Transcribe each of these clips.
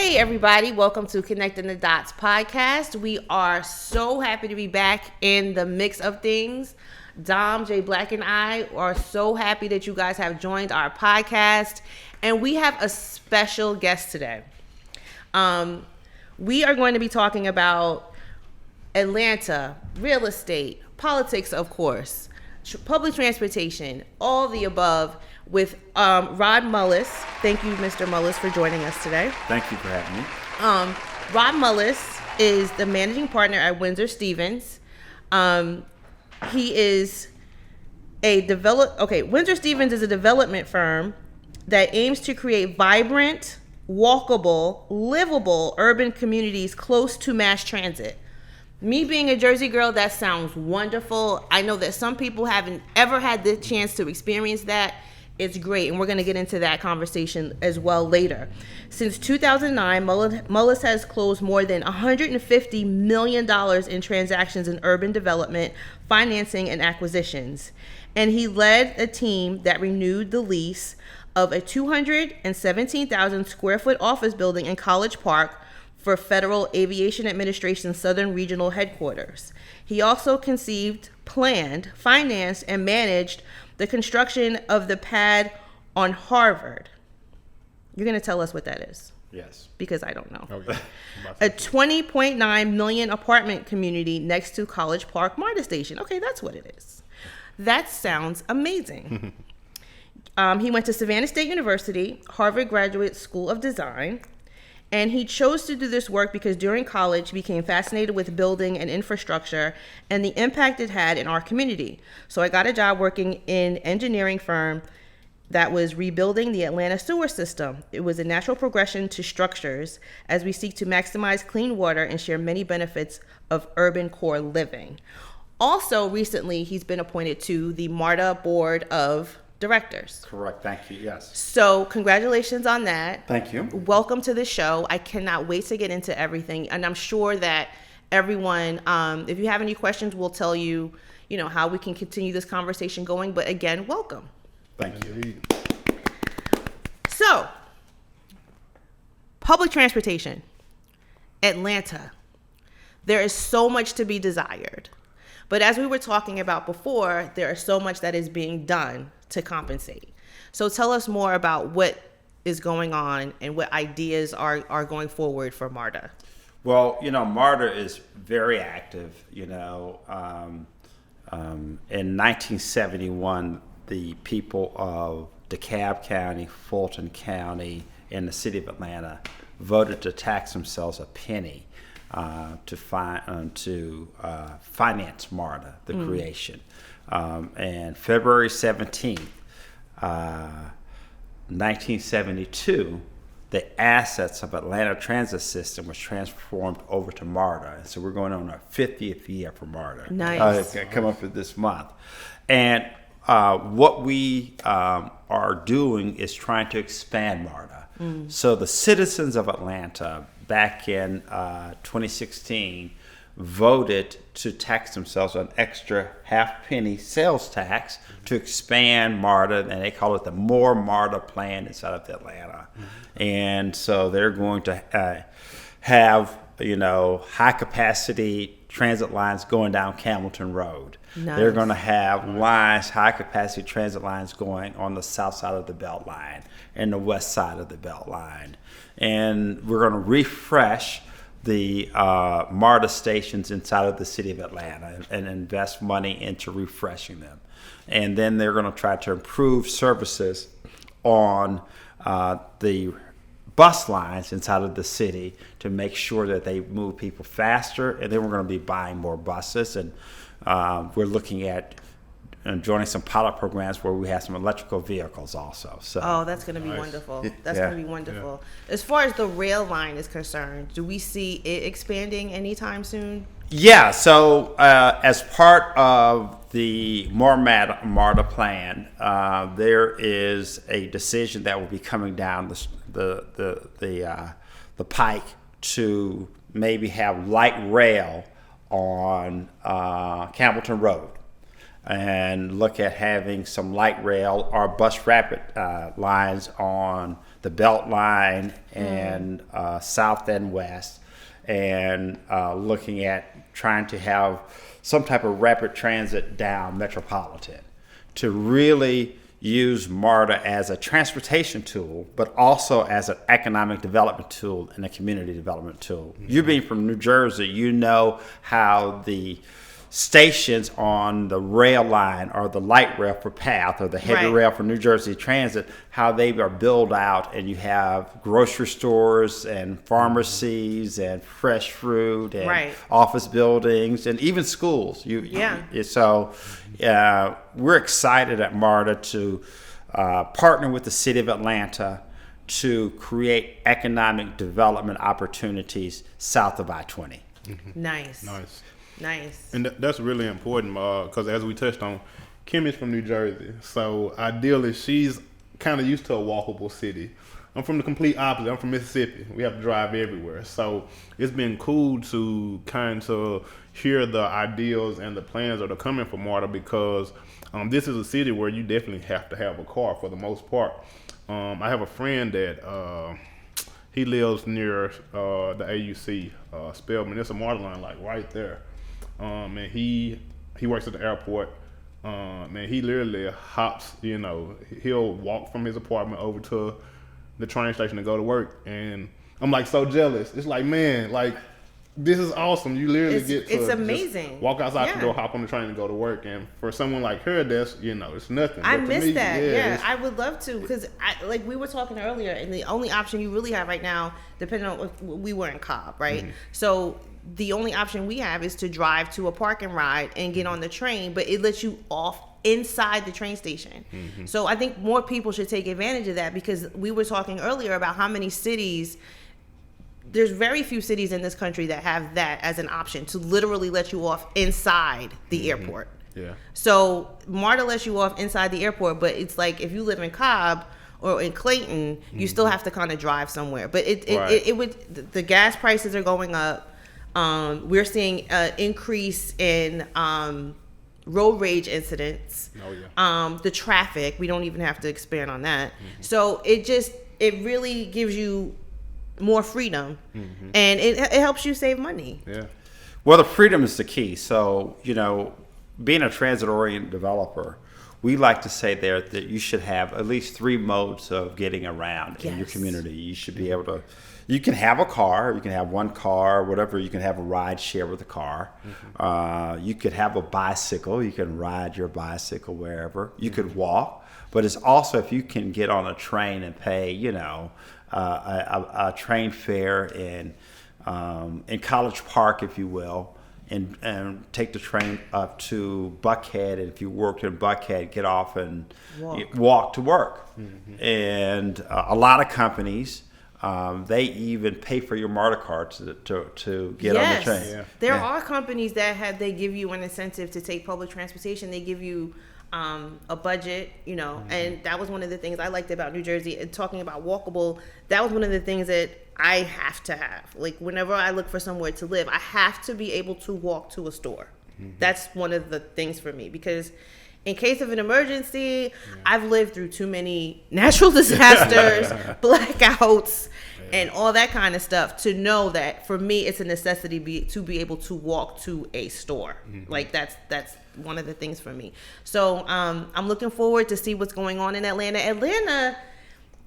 Hey everybody, welcome to Connecting the Dots podcast. We are so happy to be back in the mix of things. Dom, J Black, and I are so happy that you guys have joined our podcast. And we have a special guest today. We are going to be talking about Atlanta, real estate, politics, of course, public transportation, all the above, with Rod Mullice. Thank you, Mr. Mullice, for joining us today. Thank you for having me. Rod Mullice is the managing partner at Windsor Stevens. He is Windsor Stevens is a development firm that aims to create vibrant, walkable, livable urban communities close to mass transit. Me being a Jersey girl, that sounds wonderful. I know that some people haven't ever had the chance to experience that. It's great, and we're going to get into that conversation as well later. Since 2009, Mullice has closed more than $150 million in transactions in urban development, financing, and acquisitions. And he led a team that renewed the lease of a 217,000 square foot office building in College Park for Federal Aviation Administration Southern Regional Headquarters. He also conceived, planned, financed, and managed the construction of the pad on Harvard. You're going to tell us what that is. Yes. Because I don't know. Okay. A 20.9 million apartment community next to College Park Marta Station. Okay, that's what it is. That sounds amazing. He went to Savannah State University, Harvard Graduate School of Design, and he chose to do this work because during college he became fascinated with building and infrastructure and the impact it had in our community. So I got a job working in an engineering firm that was rebuilding the Atlanta sewer system. It was a natural progression to structures as we seek to maximize clean water and share many benefits of urban core living. Also, recently, he's been appointed to the Marta Board of Directors. Correct. Thank you. Yes. So congratulations on that. Thank you. Welcome to the show. I cannot wait to get into everything. And I'm sure that everyone, if you have any questions, we'll tell you, how we can continue this conversation going. But again, welcome. Thank you. So, public transportation, Atlanta. There is so much to be desired. But as we were talking about before, there is so much that is being done to compensate. So tell us more about what is going on and what ideas are going forward for Marta. Well, Marta is very active. In 1971, the people of DeKalb County, Fulton County, and the city of Atlanta voted to tax themselves a penny to finance Marta, the creation. And February 17th, 1972, the assets of Atlanta Transit System was transformed over to Marta. And so we're going on our 50th year for Marta. Nice. It's going to come up for this month. And what we are doing is trying to expand Marta. So the citizens of Atlanta back in 2016 voted to tax themselves an extra half-penny sales tax to expand Marta, and they call it the More Marta Plan inside of Atlanta. And so they're going to have, high-capacity transit lines going down Campbellton Road. Nice. They're going to have high-capacity transit lines going on the south side of the Belt Line and the west side of the Belt Line. And we're going to refresh the MARTA stations inside of the city of Atlanta and invest money into refreshing them. And then they're going to try to improve services on the bus lines inside of the city to make sure that they move people faster. And then we're going to be buying more buses. And we're looking at joining some pilot programs where we have some electrical vehicles also. So, that's going to be wonderful. That's Yeah. going to be wonderful. As far as the rail line is concerned, do we see it expanding anytime soon? Yeah, so as part of the More Marta plan, there is a decision that will be coming down the pike to maybe have light rail on Campbellton Road, and look at having some light rail or bus rapid lines on the Beltline and South and West, and looking at trying to have some type of rapid transit down Metropolitan to really use MARTA as a transportation tool, but also as an economic development tool and a community development tool. You being from New Jersey, you know how the stations on the rail line or the light rail for PATH or the heavy rail for New Jersey Transit, how they are built out, and you have grocery stores and pharmacies and fresh fruit and office buildings and even schools. So we're excited at MARTA to partner with the city of Atlanta to create economic development opportunities south of I-20. Nice. And that's really important because as we touched on, Kymmy's from New Jersey. So ideally, she's kind of used to a walkable city. I'm from the complete opposite. I'm from Mississippi. We have to drive everywhere. So it's been cool to kind of hear the ideals and the plans that are coming from MARTA because this is a city where you definitely have to have a car for the most part. I have a friend that he lives near the AUC, Spelman. It's a MARTA line like right there. And he works at the airport. Man, he literally hops, he'll walk from his apartment over to the train station to go to work. And I'm like so jealous. It's like, man, like this is awesome. You literally get to it's amazing. Just walk outside to go hop on the train and go to work. And for someone like her, that's, it's nothing. I miss that. Yeah, I would love to because like we were talking earlier, and the only option you really have right now, depending on we were in Cobb, right? Mm-hmm. So the only option we have is to drive to a park and ride and get on the train, but it lets you off inside the train station. Mm-hmm. So I think more people should take advantage of that because we were talking earlier about how many cities, there's very few cities in this country that have that as an option to literally let you off inside the airport. Yeah. So MARTA lets you off inside the airport, but it's like if you live in Cobb or in Clayton, you still have to kind of drive somewhere. But it would, the gas prices are going up. We're seeing an increase in road rage incidents. The traffic, we don't even have to expand on that. Mm-hmm. So it really gives you more freedom, and it helps you save money. Yeah. Well, the freedom is the key. So, being a transit-oriented developer, we like to say there that you should have at least 3 modes of getting around in your community. You should be able to. You can have a car, you can have one car, whatever. You can have a ride share with a car. Mm-hmm. You could have a bicycle. You can ride your bicycle wherever. You could walk. But it's also if you can get on a train and pay, a train fare in College Park, if you will, and take the train up to Buckhead. And if you worked in Buckhead, get off and walk to work. Mm-hmm. And a lot of companies, they even pay for your MARTA card to get on the train. Yeah. There are companies that they give you an incentive to take public transportation. They give you a budget, and that was one of the things I liked about New Jersey. And talking about walkable, that was one of the things that I have to have. Like whenever I look for somewhere to live, I have to be able to walk to a store. Mm-hmm. That's one of the things for me because in case of an emergency, I've lived through too many natural disasters, blackouts, and all that kind of stuff to know that for me, it's a necessity to be able to walk to a store. Mm-hmm. Like that's one of the things for me. So I'm looking forward to see what's going on in Atlanta. Atlanta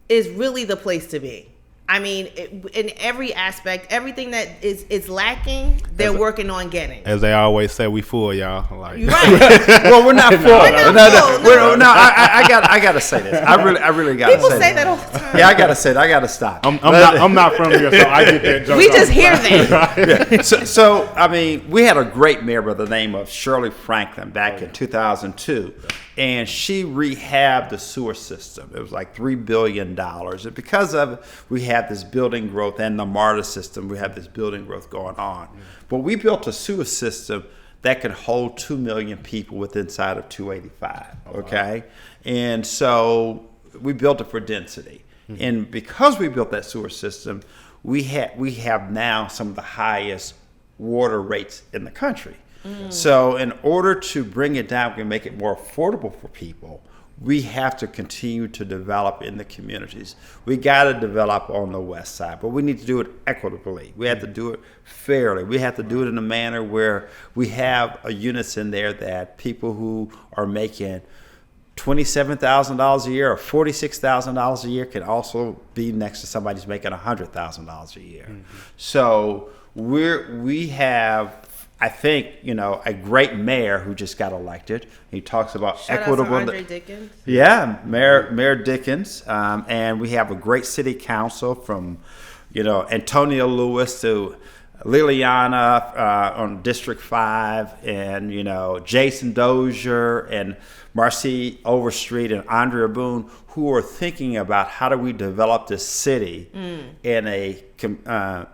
is really the place to be. I mean, in every aspect, everything that is lacking, they're working on getting. As they always say, we full, y'all. Like, right. Well, we're not full. No, I gotta say this. I really gotta say this. People say that all the time. Yeah, I gotta say it. I gotta stop. I'm not from here, so I get that joke. We just hear that. Yeah. So, I mean, we had a great mayor by the name of Shirley Franklin back in 2002. And she rehabbed the sewer system. It was like $3 billion. And because of it, we had this building growth and the MARTA system, we had this building growth going on. But we built a sewer system that could hold 2 million people within inside of 285, okay? And so we built it for density. Mm-hmm. And because we built that sewer system, we have now some of the highest water rates in the country. So in order to bring it down and make it more affordable for people, we have to continue to develop in the communities. We got to develop on the west side, but we need to do it equitably. We have to do it fairly. We have to do it in a manner where we have units in there that people who are making $27,000 a year or $46,000 a year can also be next to somebody who's making $100,000 a year. So we have, I think, a great mayor who just got elected. He talks about Shout equitable. out to Andre Dickens. Yeah, Mayor Dickens, and we have a great city council from, Antonio Lewis to Liliana on District 5, and Jason Dozier and Marcy Overstreet and Andrea Boone, who are thinking about how do we develop this city in a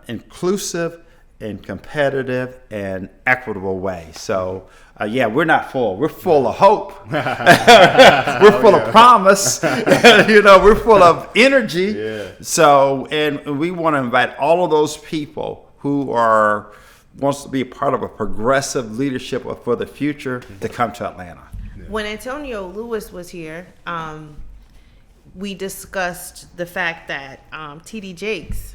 inclusive and competitive and equitable way. So, we're not full. We're full of hope. We're full of promise. We're full of energy. Yeah. So, and we want to invite all of those people who wants to be a part of a progressive leadership for the future to come to Atlanta. When Antonio Lewis was here, we discussed the fact that TD Jakes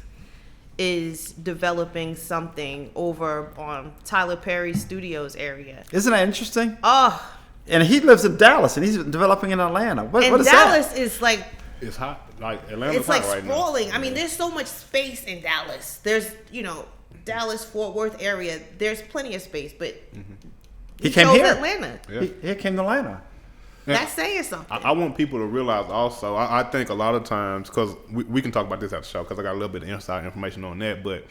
is developing something over on Tyler Perry Studios area. Isn't that interesting? Oh, And he lives in Dallas, and he's developing in Atlanta. What is Dallas that? is like, It's hot. Like Atlanta's it's like hot right sprawling. now. I mean, there's so much space in Dallas. There's, Dallas, Fort Worth area. There's plenty of space, but He came chose here. Atlanta. Yeah. He came to Atlanta. That's saying something. I want people to realize also, I think a lot of times, because we can talk about this at the show, because I got a little bit of inside information on that, but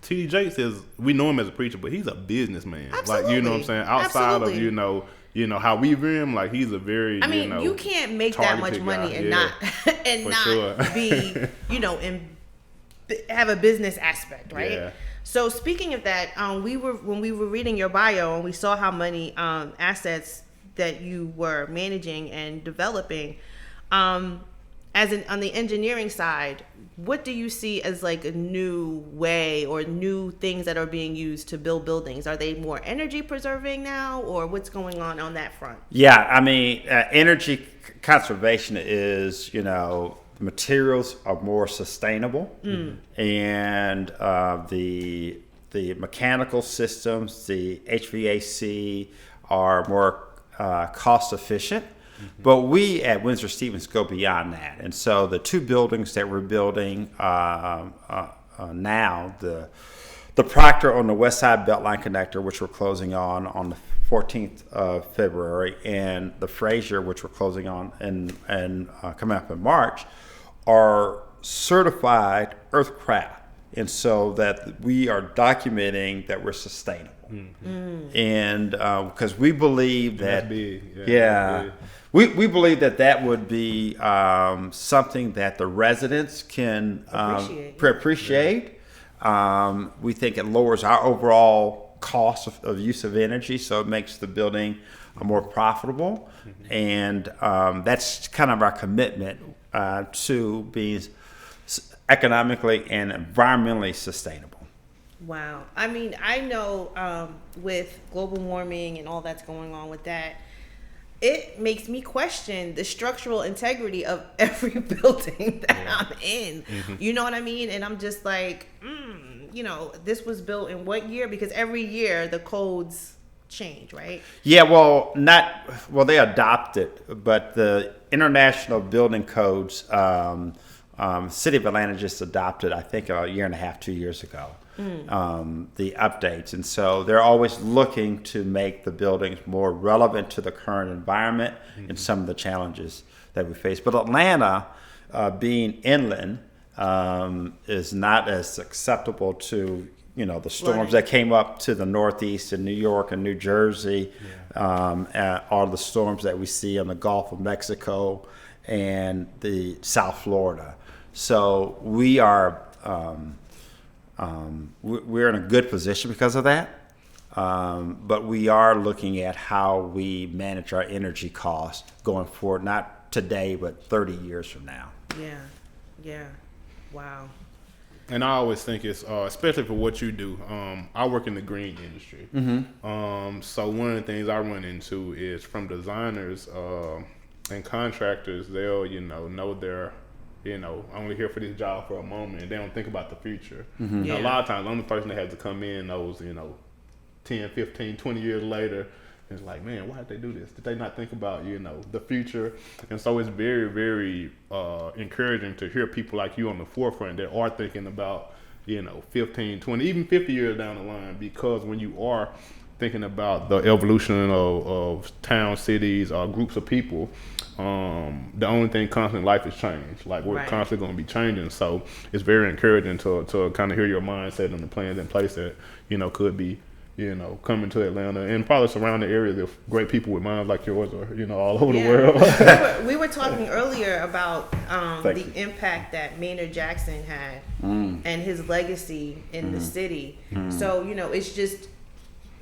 T.D. Jakes we know him as a preacher, but he's a businessman. Absolutely. Like, you know what I'm saying? Outside Absolutely. of, how we view him, like, he's a very, I mean, you can't make that much targeted money guy. and Yeah. not sure. be, have a business aspect, right? Yeah. So speaking of that, when we were reading your bio and we saw how many assets that you were managing and developing, on the engineering side, what do you see as like a new way or new things that are being used to build buildings? Are they more energy preserving now, or what's going on that front? Yeah, I mean, energy conservation is, materials are more sustainable, and the mechanical systems, the HVAC are more cost efficient. But we at Windsor Stevens go beyond that. And so the two buildings that we're building now, the Proctor on the West Side Beltline Connector, which we're closing on the 14th of February, and the Fraser, which we're closing on and coming up in March, are certified earthcraft. And so that we are documenting that we're sustainable. And because we believe that, That's big. yeah, big. we believe that would be something that the residents can appreciate. We think it lowers our overall cost of use of energy, so it makes the building more profitable. And that's kind of our commitment to being economically and environmentally sustainable. Wow. I mean, I know with global warming and all that's going on with that, it makes me question the structural integrity of every building that I'm in. You know what I mean? And I'm just like, this was built in what year? Because every year the codes change, right? Yeah, they adopt it, but the international building codes, City of Atlanta just adopted, I think, a year and a half, 2 years ago. The updates, and so they're always looking to make the buildings more relevant to the current environment and some of the challenges that we face. But Atlanta, being inland, is not as acceptable to the storms that came up to the Northeast in New York and New Jersey, or the storms that we see on the Gulf of Mexico and the South Florida. So we are. We're in a good position because of that, but we are looking at how we manage our energy costs going forward, not today, but 30 years from now. Yeah. Wow. And I always think it's, especially for what you do, I work in the green industry. So one of the things I run into is from designers, And contractors, they'll, know they're, only here for this job for a moment, and they don't think about the future. Mm-hmm. A lot of times, the only person that has to come in knows, 10, 15, 20 years later, it's like, man, why did they do this? Did they not think about, the future? And so it's very, very encouraging to hear people like you on the forefront that are thinking about, 15, 20, even 50 years down the line, because when you are thinking about the evolution of towns, cities, groups of people, the only thing constant in life is change. Like, we're constantly going to be changing. So it's very encouraging to kind of hear your mindset and the plans in place that, could be, coming to Atlanta and probably surrounding areas of great people with minds like yours or, all over the world. we were talking earlier about the impact that Maynard Jackson had and his legacy in the city. So,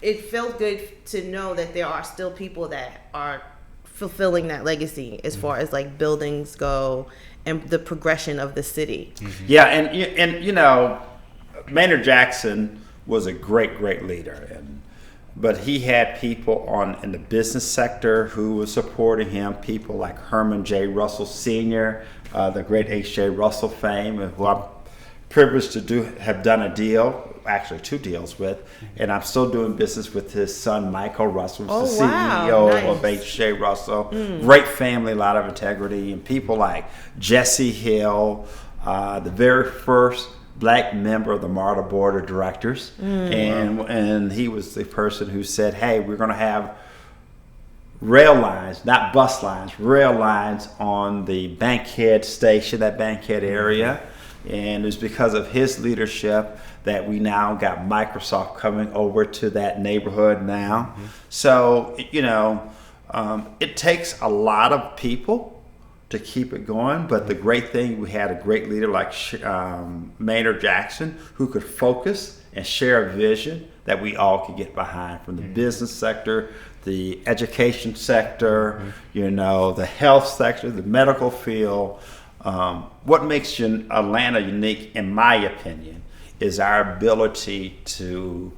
it felt good to know that there are still people that are fulfilling that legacy as far as like buildings go and the progression of the city. Yeah, and Maynard Jackson was a great leader, but he had people in the business sector who were supporting him. People like Herman J. Russell Sr., the great H.J. Russell fame, who I'm privileged to have done a deal. Actually 2 deals with, and I'm still doing business with his son Michael Russell, who's the CEO of H.J. Russell. Great family, a lot of integrity, and people like Jesse Hill, the very first Black member of the Marta Board of Directors, and he was the person who said, "Hey, we're going to have rail lines, not bus lines, rail lines on the Bankhead station, that Bankhead area." And it's because of his leadership that we now got Microsoft coming over to that neighborhood now. So, it takes a lot of people to keep it going. But the great thing, we had a great leader like Maynard Jackson who could focus and share a vision that we all could get behind, from the business sector, the education sector, the health sector, the medical field. What makes Atlanta unique, in my opinion, is our ability to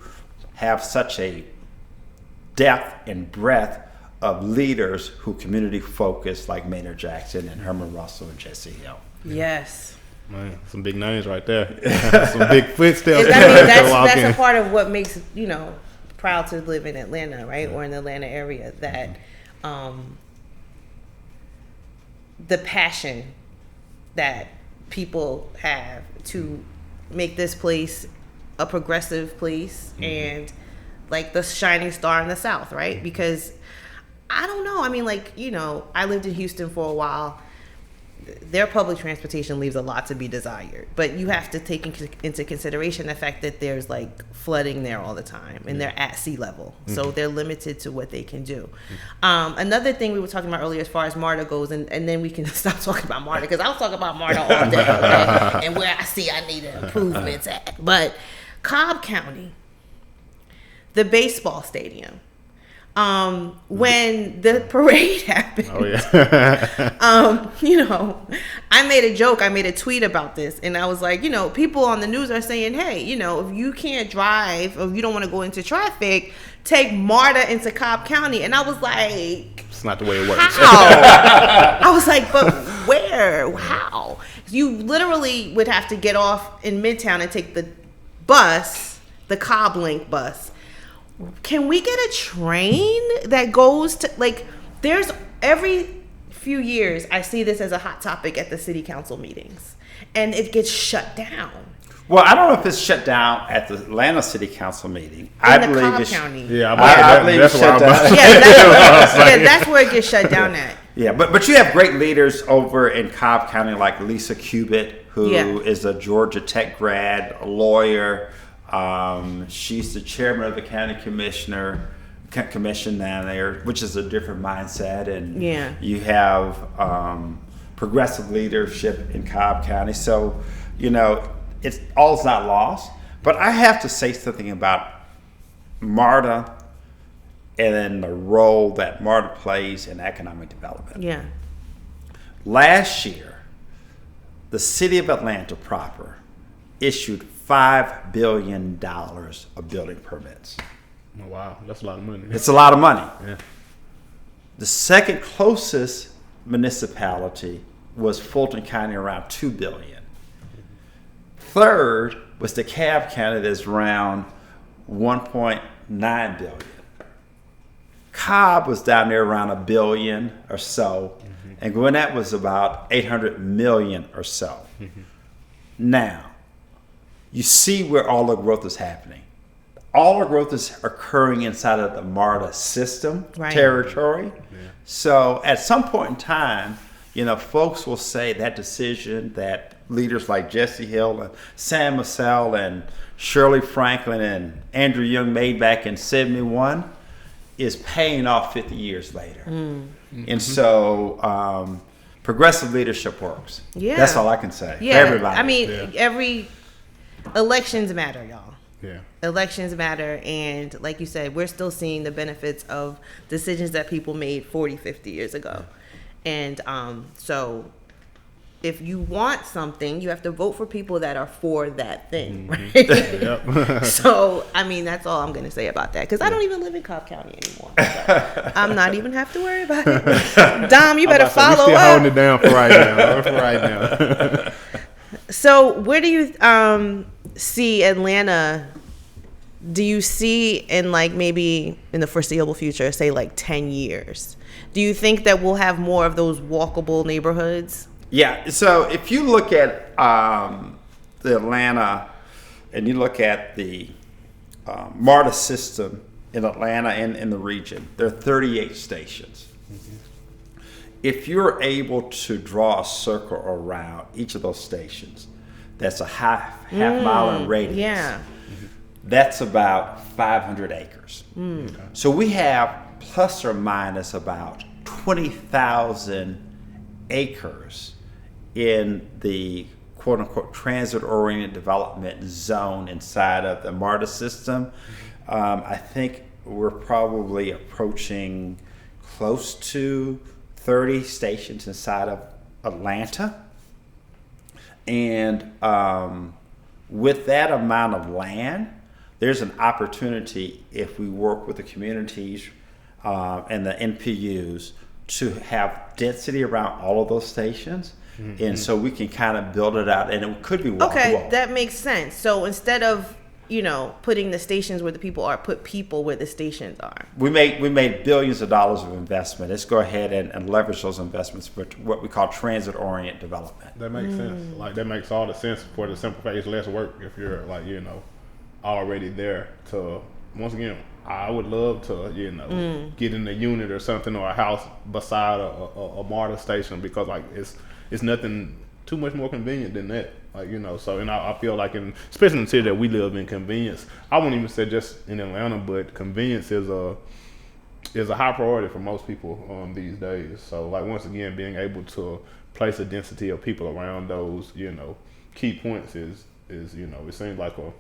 have such a depth and breadth of leaders who community focus, like Maynard Jackson and Herman Russell and Jesse Hill. Yes. Man, some big names right there. Some big footsteps. That's a part of what makes, proud to live in Atlanta, right? Or in the Atlanta area, that the passion that people have to make this place a progressive place and like the shining star in the South, right? Because I don't know. I mean, I lived in Houston for a while. Their public transportation leaves a lot to be desired, but you have to take into consideration the fact that there's flooding there all the time, and they're at sea level, so they're limited to what they can do. Another thing we were talking about earlier as far as Marta goes, and then we can stop talking about Marta, because I'll talk about Marta all day, okay? And where I see I need improvements at. But Cobb County, the baseball stadium, when the parade happened, I made a joke, I made a tweet about this, and I was like, people on the news are saying, hey, if you can't drive or if you don't want to go into traffic, take Marta into Cobb County. And I was like, it's not the way it works. How? I was like, but where? How? You literally would have to get off in Midtown and take the bus, the Cobb Link bus. Can we get a train that goes to, there's every few years I see this as a hot topic at the city council meetings, and it gets shut down. Well, I don't know if it's shut down at the Atlanta City Council meeting. I believe it's County. Yeah, I believe it's shut down. That's where it gets shut down at. Yeah, but you have great leaders over in Cobb County, like Lisa Cubitt, who is a Georgia Tech grad, a lawyer. She's the chairman of the county commission down there, which is a different mindset. And you have progressive leadership in Cobb County. So, it's all's not lost. But I have to say something about Marta and then the role that Marta plays in economic development. Yeah. Last year, the city of Atlanta proper issued $5 billion of building permits. Oh, wow. That's a lot of money. It's a lot of money. Yeah. The second closest municipality was Fulton County, around $2 billion. Third was DeKalb County, that's around $1.9 billion. Cobb was down there around $1 billion or so, and Gwinnett was about $800 million or so. Now, you see where all the growth is happening. All the growth is occurring inside of the Marta system territory. So at some point in time, folks will say that decision that leaders like Jesse Hill and Sam Massell and Shirley Franklin and Andrew Young made back in 71 is paying off 50 years later. And so progressive leadership works. Yeah. That's all I can say. Yeah. Everybody. I mean, every elections matter, y'all. Yeah. Elections matter, and like you said, we're still seeing the benefits of decisions that people made 40, 50 years ago. And so if you want something, you have to vote for people that are for that thing, right? So, I mean, that's all I'm going to say about that, because I don't even live in Cobb County anymore. So I'm not even have to worry about it. Dom, you better follow we're still up. holding it down for right now. So where do you see Atlanta? Do you see in like maybe in the foreseeable future, say like 10 years, do you think that we'll have more of those walkable neighborhoods? Yeah. So if you look at the Atlanta and you look at the MARTA system in Atlanta and in the region, there are 38 stations. If you're able to draw a circle around each of those stations, that's a half mile in radius. Yeah. That's about 500 acres. So we have plus or minus about 20,000 acres in the quote unquote transit oriented development zone inside of the MARTA system. I think we're probably approaching close to 30 stations inside of Atlanta. And with that amount of land, there's an opportunity, if we work with the communities and the NPUs, to have density around all of those stations. And so we can kind of build it out, and it could be walkable. Okay, that makes sense. So instead of putting the stations where the people are, put people where the stations are. We made billions of dollars of investment. Let's go ahead and leverage those investments for what we call transit-oriented development. That makes sense. Like, that makes all the sense for the simple fact it's less work if you're already there. To once again, I would love to get in a unit or something, or a house beside a MARTA station, because like it's nothing too much more convenient than that. So, and I feel like especially in the city that we live in, convenience, I won't even say just in Atlanta, but convenience is a high priority for most people these days. So like, once again, being able to place a density of people around those, key points is it seems like a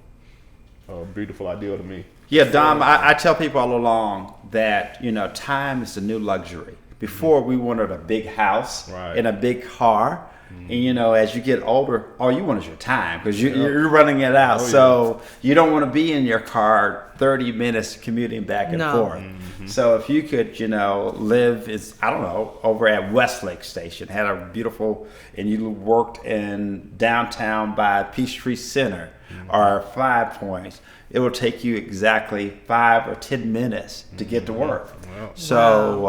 beautiful ideal to me. Yeah, Dom, I tell people all along that, time is the new luxury. Before, we wanted a big house and a big car. And, as you get older, all you want is your time, because you're running it out. So you don't want to be in your car 30 minutes commuting back and forth. So if you could, live, over at Westlake Station, had a beautiful, and you worked in downtown by Peachtree Center or 5 Points, it will take you exactly 5 or 10 minutes to get to work. Wow. So,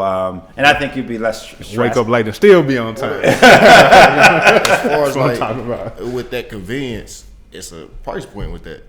and I think you'd be less stressed. Wake up late and still be on time. As far as like with that convenience, it's a price point with that.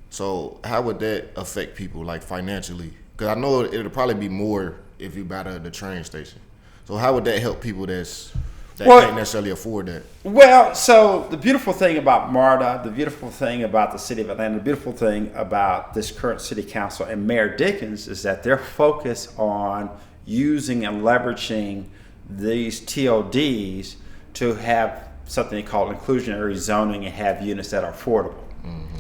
So how would that affect people like financially? Because I know it'll probably be more if you buy the train station. So how would that help people that can't necessarily afford that? Well, so the beautiful thing about MARTA, the beautiful thing about the city of Atlanta, the beautiful thing about this current city council and Mayor Dickens is that they're focused on using and leveraging these TODs to have something called inclusionary zoning and have units that are affordable.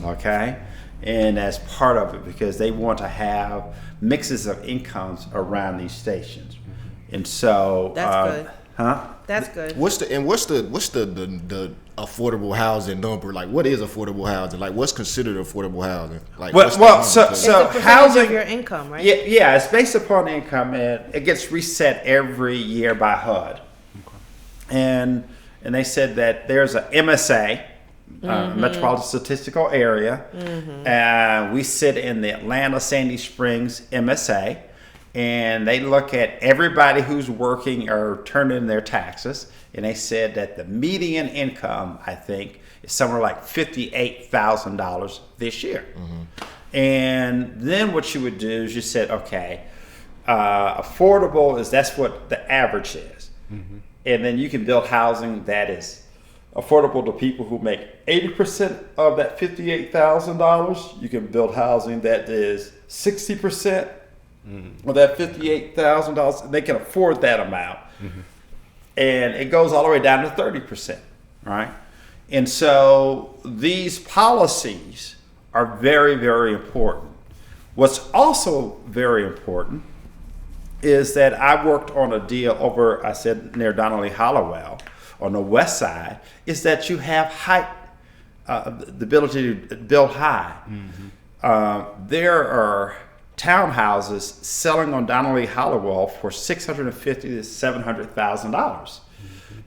Okay? And as part of it, because they want to have mixes of incomes around these stations. And so that's good. Huh? That's good. What's the affordable housing number? Like, what is affordable housing? Like, what's considered affordable housing? Like, so it's the percentage housing of your income, right? Yeah, it's based upon income, and it gets reset every year by HUD. and they said that there's a MSA, Metropolitan Statistical Area. We sit in the Atlanta Sandy Springs MSA, and they look at everybody who's working or turned in their taxes, and they said that the median income, I think, is somewhere like $58,000 this year. And then what you would do is you said, okay, affordable that's what the average is. And then you can build housing that is affordable to people who make 80% of that $58,000. You can build housing that is 60% of that $58,000. And they can afford that amount. And it goes all the way down to 30%, right? And so these policies are very, very important. What's also very important is that I worked on a deal over, I said, near Donnelly Hollowell on the west side, is that you have height, the ability to build high. There are townhouses selling on Donnelly Hollowell for $650,000 to $700,000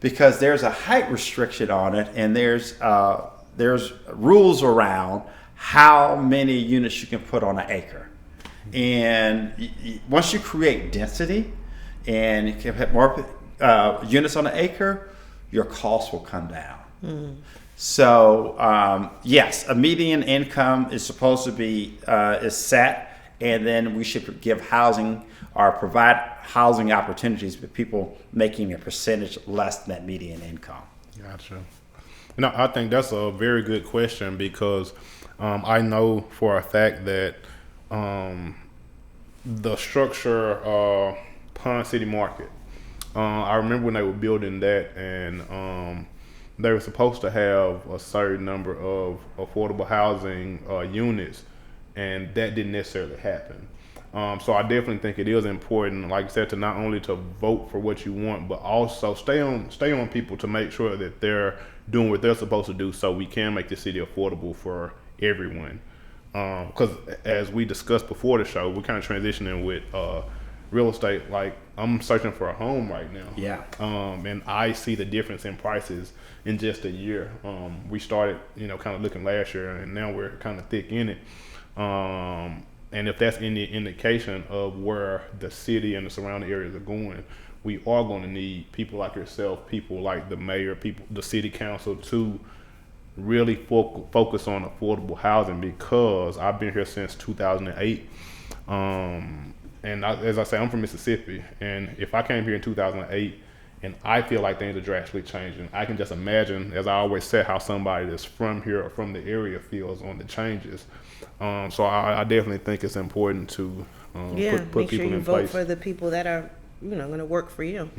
because there's a height restriction on it, and there's rules around how many units you can put on an acre. And once you create density and you can have more units on an acre, your costs will come down. So yes, a median income is supposed to be is set, and then we should give housing or provide housing opportunities for people making a percentage less than that median income. Gotcha. No, I think that's a very good question because I know for a fact that the structure Pond City Market, I remember when they were building that, and they were supposed to have a certain number of affordable housing units, and that didn't necessarily happen. So I definitely think it is important, like I said, to not only to vote for what you want, but also stay on people to make sure that they're doing what they're supposed to do, so we can make the city affordable for everyone. Because as we discussed before the show, we're kind of transitioning with real estate. Like, I'm searching for a home right now. Yeah. And I see the difference in prices in just a year. We started, kind of looking last year, and now we're kind of thick in it. And if that's any indication of where the city and the surrounding areas are going, we are going to need people like yourself, people like the mayor, the city council to really focus on affordable housing, because I've been here since 2008. And as I say, I'm from Mississippi, and if I came here in 2008 and I feel like things are drastically changing, I can just imagine, as I always say, how somebody that's from here or from the area feels on the changes. So I definitely think it's important to put people in place. Vote for the people that are going to work for you.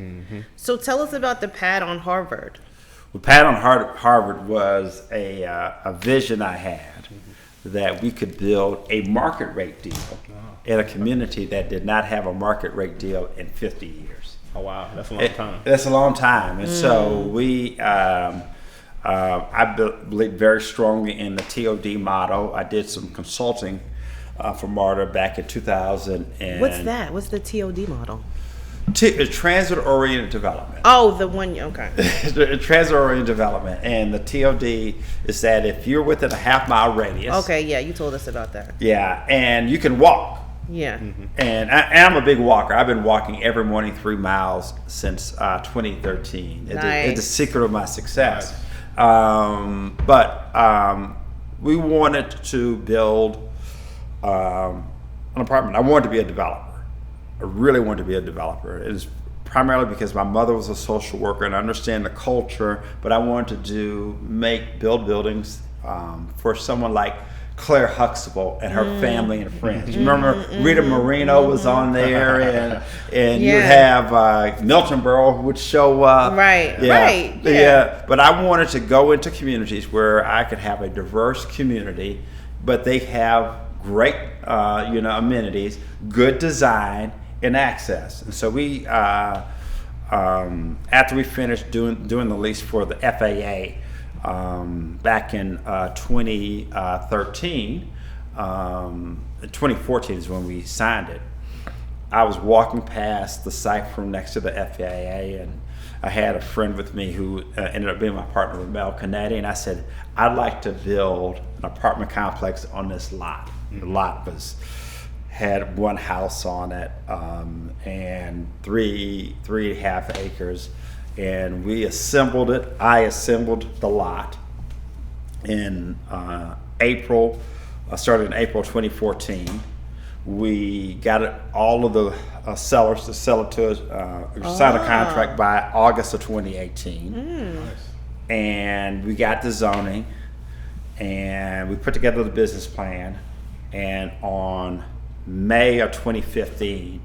So tell us about the pad on Harvard. Well, Pad on Harvard was a vision I had that we could build a market rate deal in a community that did not have a market rate deal in 50 years. Oh, wow. That's a long time. That's a long time. And so we, I believe very strongly in the TOD model. I did some consulting for Marta back in 2000. What's that? What's the TOD model? Transit-oriented development. Oh, the one, okay. Transit-oriented development. And the TOD is that if you're within a half-mile radius. Okay, yeah, you told us about that. Yeah, and you can walk. Yeah. And I'm a big walker. I've been walking every morning 3 miles since 2013. Nice. It's the secret of my success. But we wanted to build an apartment. I wanted to be a developer. I really wanted to be a developer. It was primarily because my mother was a social worker and I understand the culture, but I wanted to build buildings for someone like Claire Huxtable and her family and friends. You remember Rita Moreno was on there, and you'd have Milton Berle who would show up. Right, yeah. But I wanted to go into communities where I could have a diverse community, but they have great amenities, good design, and access. And so we, after we finished doing the lease for the FAA, back in 2013, 2014 is when we signed it. I was walking past the site from next to the FAA, and I had a friend with me who ended up being my partner, Mel Canetti, and I said, I'd like to build an apartment complex on this lot. The lot had one house on it, and 3.5 acres, and we assembled it. I assembled the lot in April. I started in April 2014. We got all of the sellers to sell it to us, signed a contract by August of 2018. Nice. And we got the zoning, and we put together the business plan, and on May of 2015,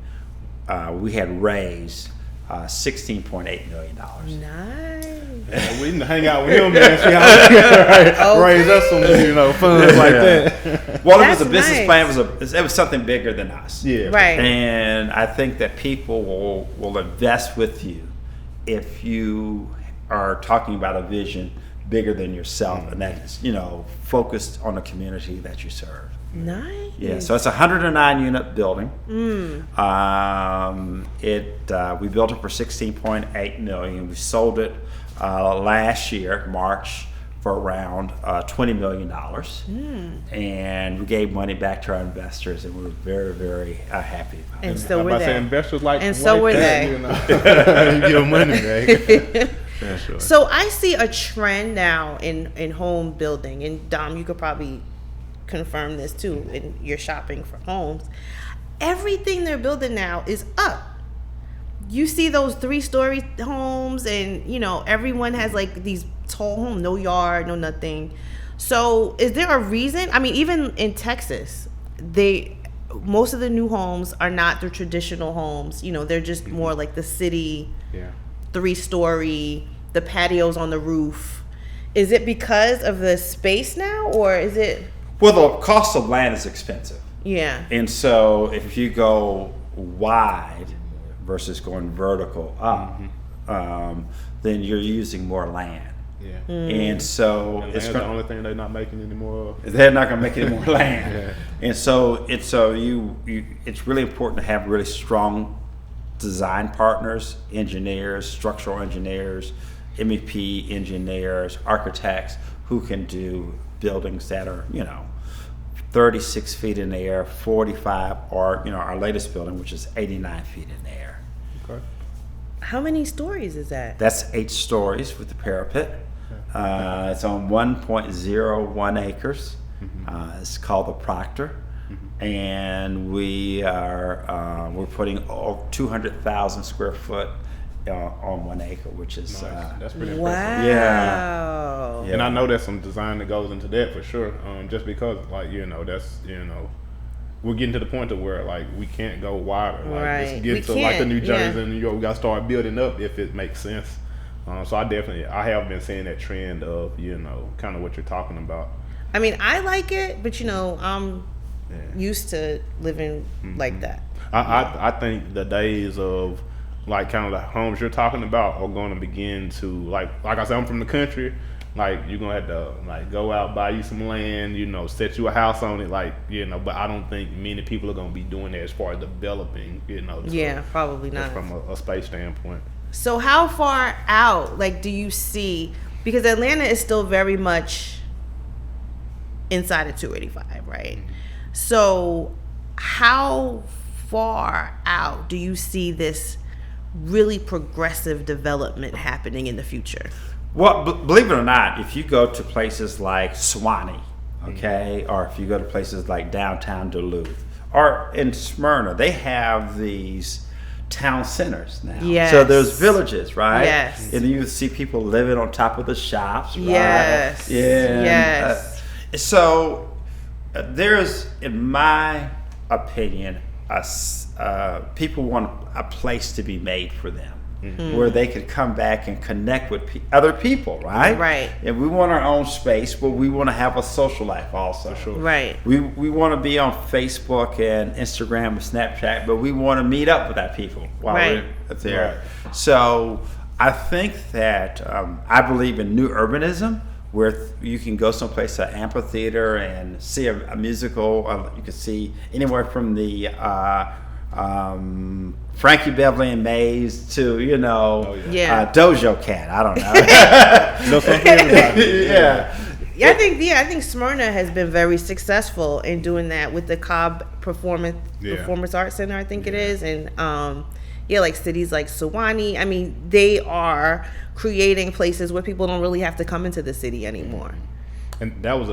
we had raised $16.8 million. Nice. Yeah, we need to hang out with him, man. See how we can raise us some, funds like that. Well, That's it was a business nice. plan. It was something bigger than us. Yeah. Right. And I think that people will invest with you if you are talking about a vision bigger than yourself, and that is, focused on the community that you serve. Nice. Yeah, so it's a 109 unit building. We built it for $16.8 million. We sold it last year, March, for around $20 million. And we gave money back to our investors, and we were very, very happy about it. And so were I say they. investors like, And so were that, they. You give them money back. That's right. So I see a trend now in home building, and Dom, you could probably confirm this too in your shopping for homes. Everything they're building now is up. You see those 3-story homes, and everyone has like these tall homes, no yard, no nothing. So is there a reason? I mean, even in Texas, most of the new homes are not the traditional homes. They're just more like the city. Yeah. 3-story, the patios on the roof. Is it because of the space now, or is it? Well, the cost of land is expensive. Yeah. And so if you go wide versus going vertical up, then you're using more land. Yeah. And so And it's land's the only thing they're not making anymore. they're not going to make any more land. Yeah. And so it's really important to have really strong design partners, engineers, structural engineers, MEP engineers, architects who can do buildings that are 36 feet in the air, 45, or our latest building, which is 89 feet in the air. Okay. How many stories is that? That's 8 stories with the parapet. It's on 1.01 acres. It's called the Proctor, and we're putting 200,000 square foot on 1 acre, which is Nice. That's pretty impressive. Wow. Yeah. And I know there's some design that goes into that for sure. Just because, that's we're getting to the point of where we can't go wider. Right. Just get We to the New can't, Jersey, yeah. and we got to start building up if it makes sense. So I have been seeing that trend of kind of what you're talking about. I mean, I like it, but I'm used to living like that. I think the days of kind of the homes you're talking about are going to begin to like I said, I'm from the country. You're gonna have to go out, buy you some land, set you a house on it, but I don't think many people are gonna be doing that as far as developing, Yeah, probably not. from a space standpoint. So how far out, do you see? Because Atlanta is still very much inside of 285, right? So how far out do you see this really progressive development happening in the future? Well, believe it or not, if you go to places like Swanee, okay, or if you go to places like downtown Duluth or in Smyrna, they have these town centers now. Yes. So there's villages, right? Yes. And you see people living on top of the shops, right? Yes. Yeah. Yes. So there's, in my opinion, people want a place to be made for them. Where they could come back and connect with other people, right? Right. And we want our own space, but we want to have a social life also. Sure. Right. We want to be on Facebook and Instagram and Snapchat, but we want to meet up with our people while Right. we're there. So I think that I believe in new urbanism, where you can go someplace, an amphitheater, and see a musical. You can see anywhere from the Frankie Beverly and Mays to, Dojo Cat. I don't know. No, something for everybody. Yeah, I think Smyrna has been very successful in doing that with the Cobb Performance Arts Center, I think it is, and like cities like Sewanee. I mean, they are creating places where people don't really have to come into the city anymore. And that was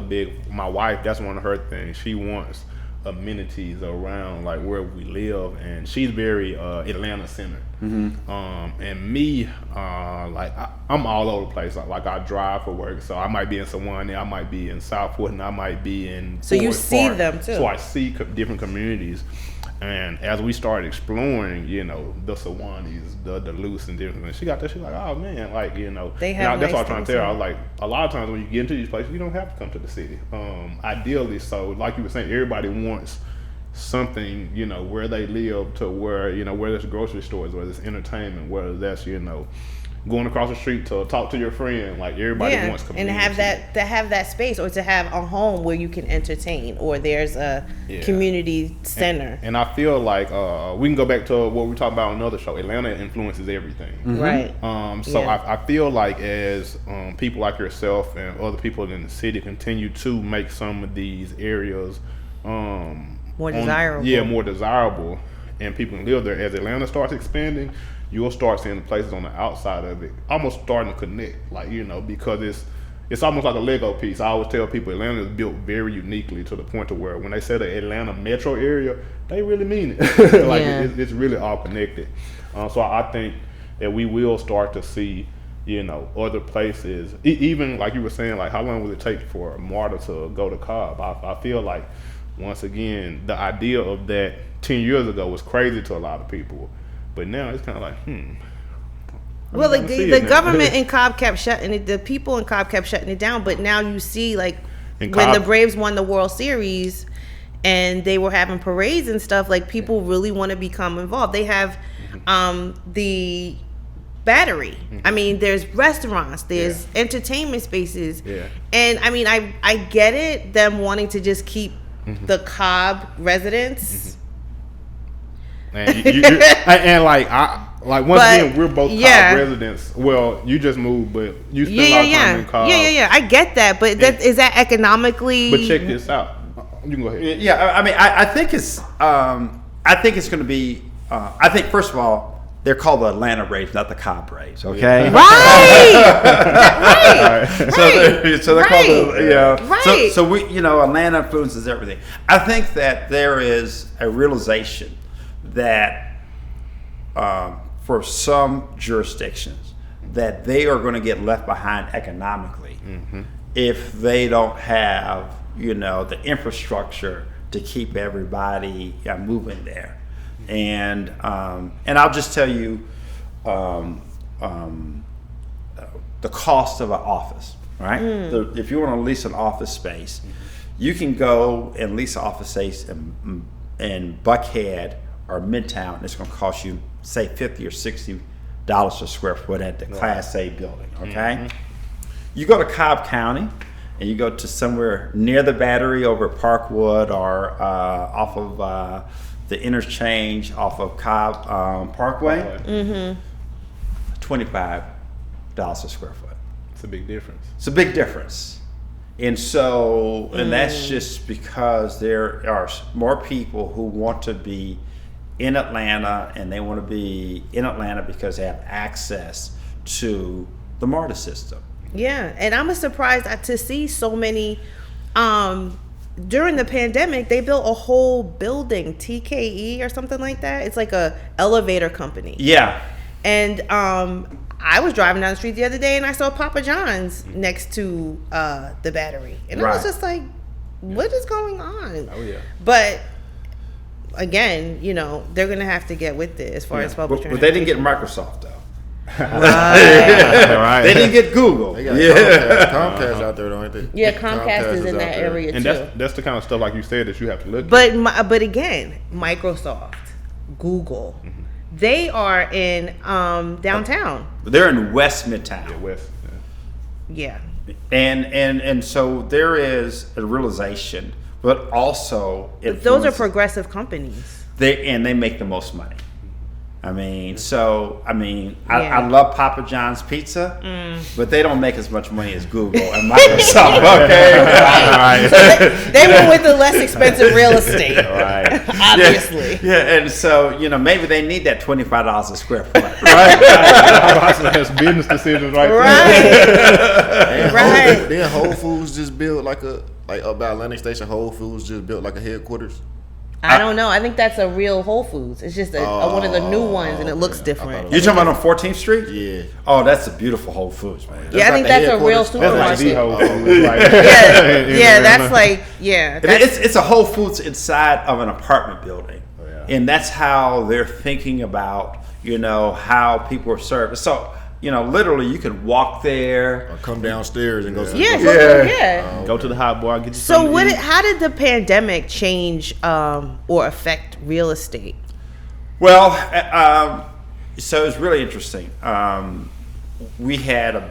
my wife, that's one of her things. She wants amenities around like where we live, and she's very Atlanta centered. And me, I'm all over the place. Like I drive for work, so I might be in Sewanee, I might be in Southport, and I might be in. So you see them too. So I see different communities. And as we started exploring, the Sewanees, the Duluths and different things, she got there. She's like, "Oh man, they have." That's what I'm trying to tell her. I was like, a lot of times when you get into these places, you don't have to come to the city. Ideally, so like you were saying, everybody wants something, where they live, to where where there's grocery stores, where there's entertainment, where that's going across the street to talk to your friend. Like everybody wants community. And to have that space, or to have a home where you can entertain, or there's a community center. And I feel like we can go back to what we talked about on another show. Atlanta influences everything. Right. I feel like as people like yourself and other people in the city continue to make some of these areas more desirable. More desirable, and people can live there. As Atlanta starts expanding, you'll start seeing the places on the outside of it almost starting to connect, because it's almost like a Lego piece. I always tell people Atlanta is built very uniquely to the point to where when they say the Atlanta metro area, they really mean it. It's really all connected. So I think that we will start to see, other places, even like you were saying, like how long will it take for Marta to go to Cobb? I feel like, once again, the idea of that 10 years ago was crazy to a lot of people. But now it's kind of like, Well, like the government in Cobb kept shutting it. The people in Cobb kept shutting it down. But now you see, like, when the Braves won the World Series and they were having parades and stuff, like, people really want to become involved. They have the Battery. I mean, there's restaurants, there's entertainment spaces. And, I mean, I get it, them wanting to just keep the Cobb residents. And once again, we're both Cobb residents. Well, you just moved, but you spend a lot of time in Cobb. Yeah. I get that, but is that economically? But check this out. You can go ahead. Yeah, I mean, I think it's going to be. I think first of all, they're called the Atlanta Braves, not the Cobb Braves. Okay. Right. So they're called the So we Atlanta influences everything. I think that there is a realization that for some jurisdictions that they are going to get left behind economically if they don't have the infrastructure to keep everybody moving there. And I'll just tell you the cost of an office, right? If you want to lease an office space, you can go and lease an office space in Buckhead or Midtown. It's going to cost you, say, $50 or $60 a square foot at the Class A building, okay? You go to Cobb County, and you go to somewhere near the Battery over at Parkwood or off of the interchange off of Cobb Parkway, $25 a square foot. It's a big difference. It's a big difference. And so, and that's just because there are more people who want to be in Atlanta, and they want to be in Atlanta because they have access to the Marta system. Yeah, and I'm surprised to see so many. During the pandemic, they built a whole building, TKE or something like that. It's like a elevator company. Yeah. And I was driving down the street the other day, and I saw Papa John's next to the Battery, and I was just like, "What is going on?" Oh yeah. But again, they're gonna have to get with it as far as public transportation. But they didn't get Microsoft though. Right. They didn't get Google. They got Comcast out there, don't they? Yeah, Comcast is in that area and too. And that's the kind of stuff, like you said, that you have to look at. But again, Microsoft, Google, they are in downtown. They're in West Midtown. Yeah, West. Yeah. And so there is a realization, but also But those are progressive companies. they make the most money. I mean, Yeah. I love Papa John's Pizza, but they don't make as much money as Google and Microsoft. Okay, Right. So they went with the less expensive real estate, right? obviously. Yeah, and so maybe they need that $25 a square foot, Right. That's business decisions right there. Right. Right. Then Whole Foods just built like up by Atlantic Station. Whole Foods just built like a headquarters. I don't know. I think that's a real Whole Foods. It's just one of the new ones, and it looks okay. different. You're talking about on 14th Street? Yeah. Oh, that's a beautiful Whole Foods, man. Yeah, I think that's a real That's like the supermarket. Whole Foods. Yeah, that's like, yeah. It's a Whole Foods inside of an apartment building, yeah. and that's how they're thinking about how people are served. So literally you could walk there. Or come downstairs and go. Go to the hot bar. Get you So something to eat. how did the pandemic change or affect real estate? Well, so it's really interesting. We had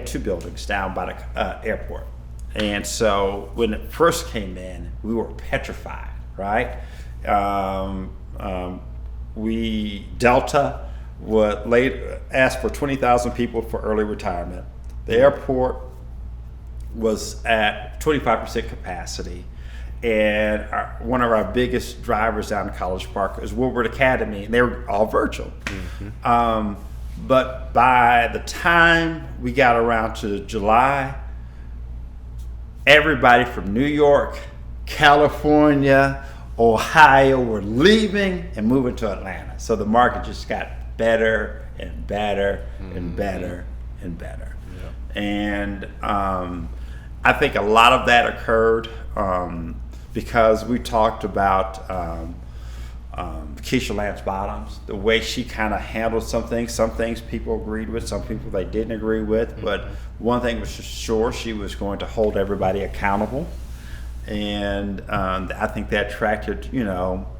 two buildings down by the airport, and so when it first came in, we were petrified, right? Delta would ask for 20,000 people for early retirement. The airport was at 25% capacity, and one of our biggest drivers down in College Park is Woodward Academy, and they were all virtual. But by the time we got around to July, everybody from New York, California, Ohio were leaving and moving to Atlanta. So the market just got better and better and better and better. Yeah. And I think a lot of that occurred because we talked about Keisha Lance Bottoms, the way she kind of handled some things people agreed with, some people they didn't agree with, but one thing was for sure, she was going to hold everybody accountable. And I think that attracted,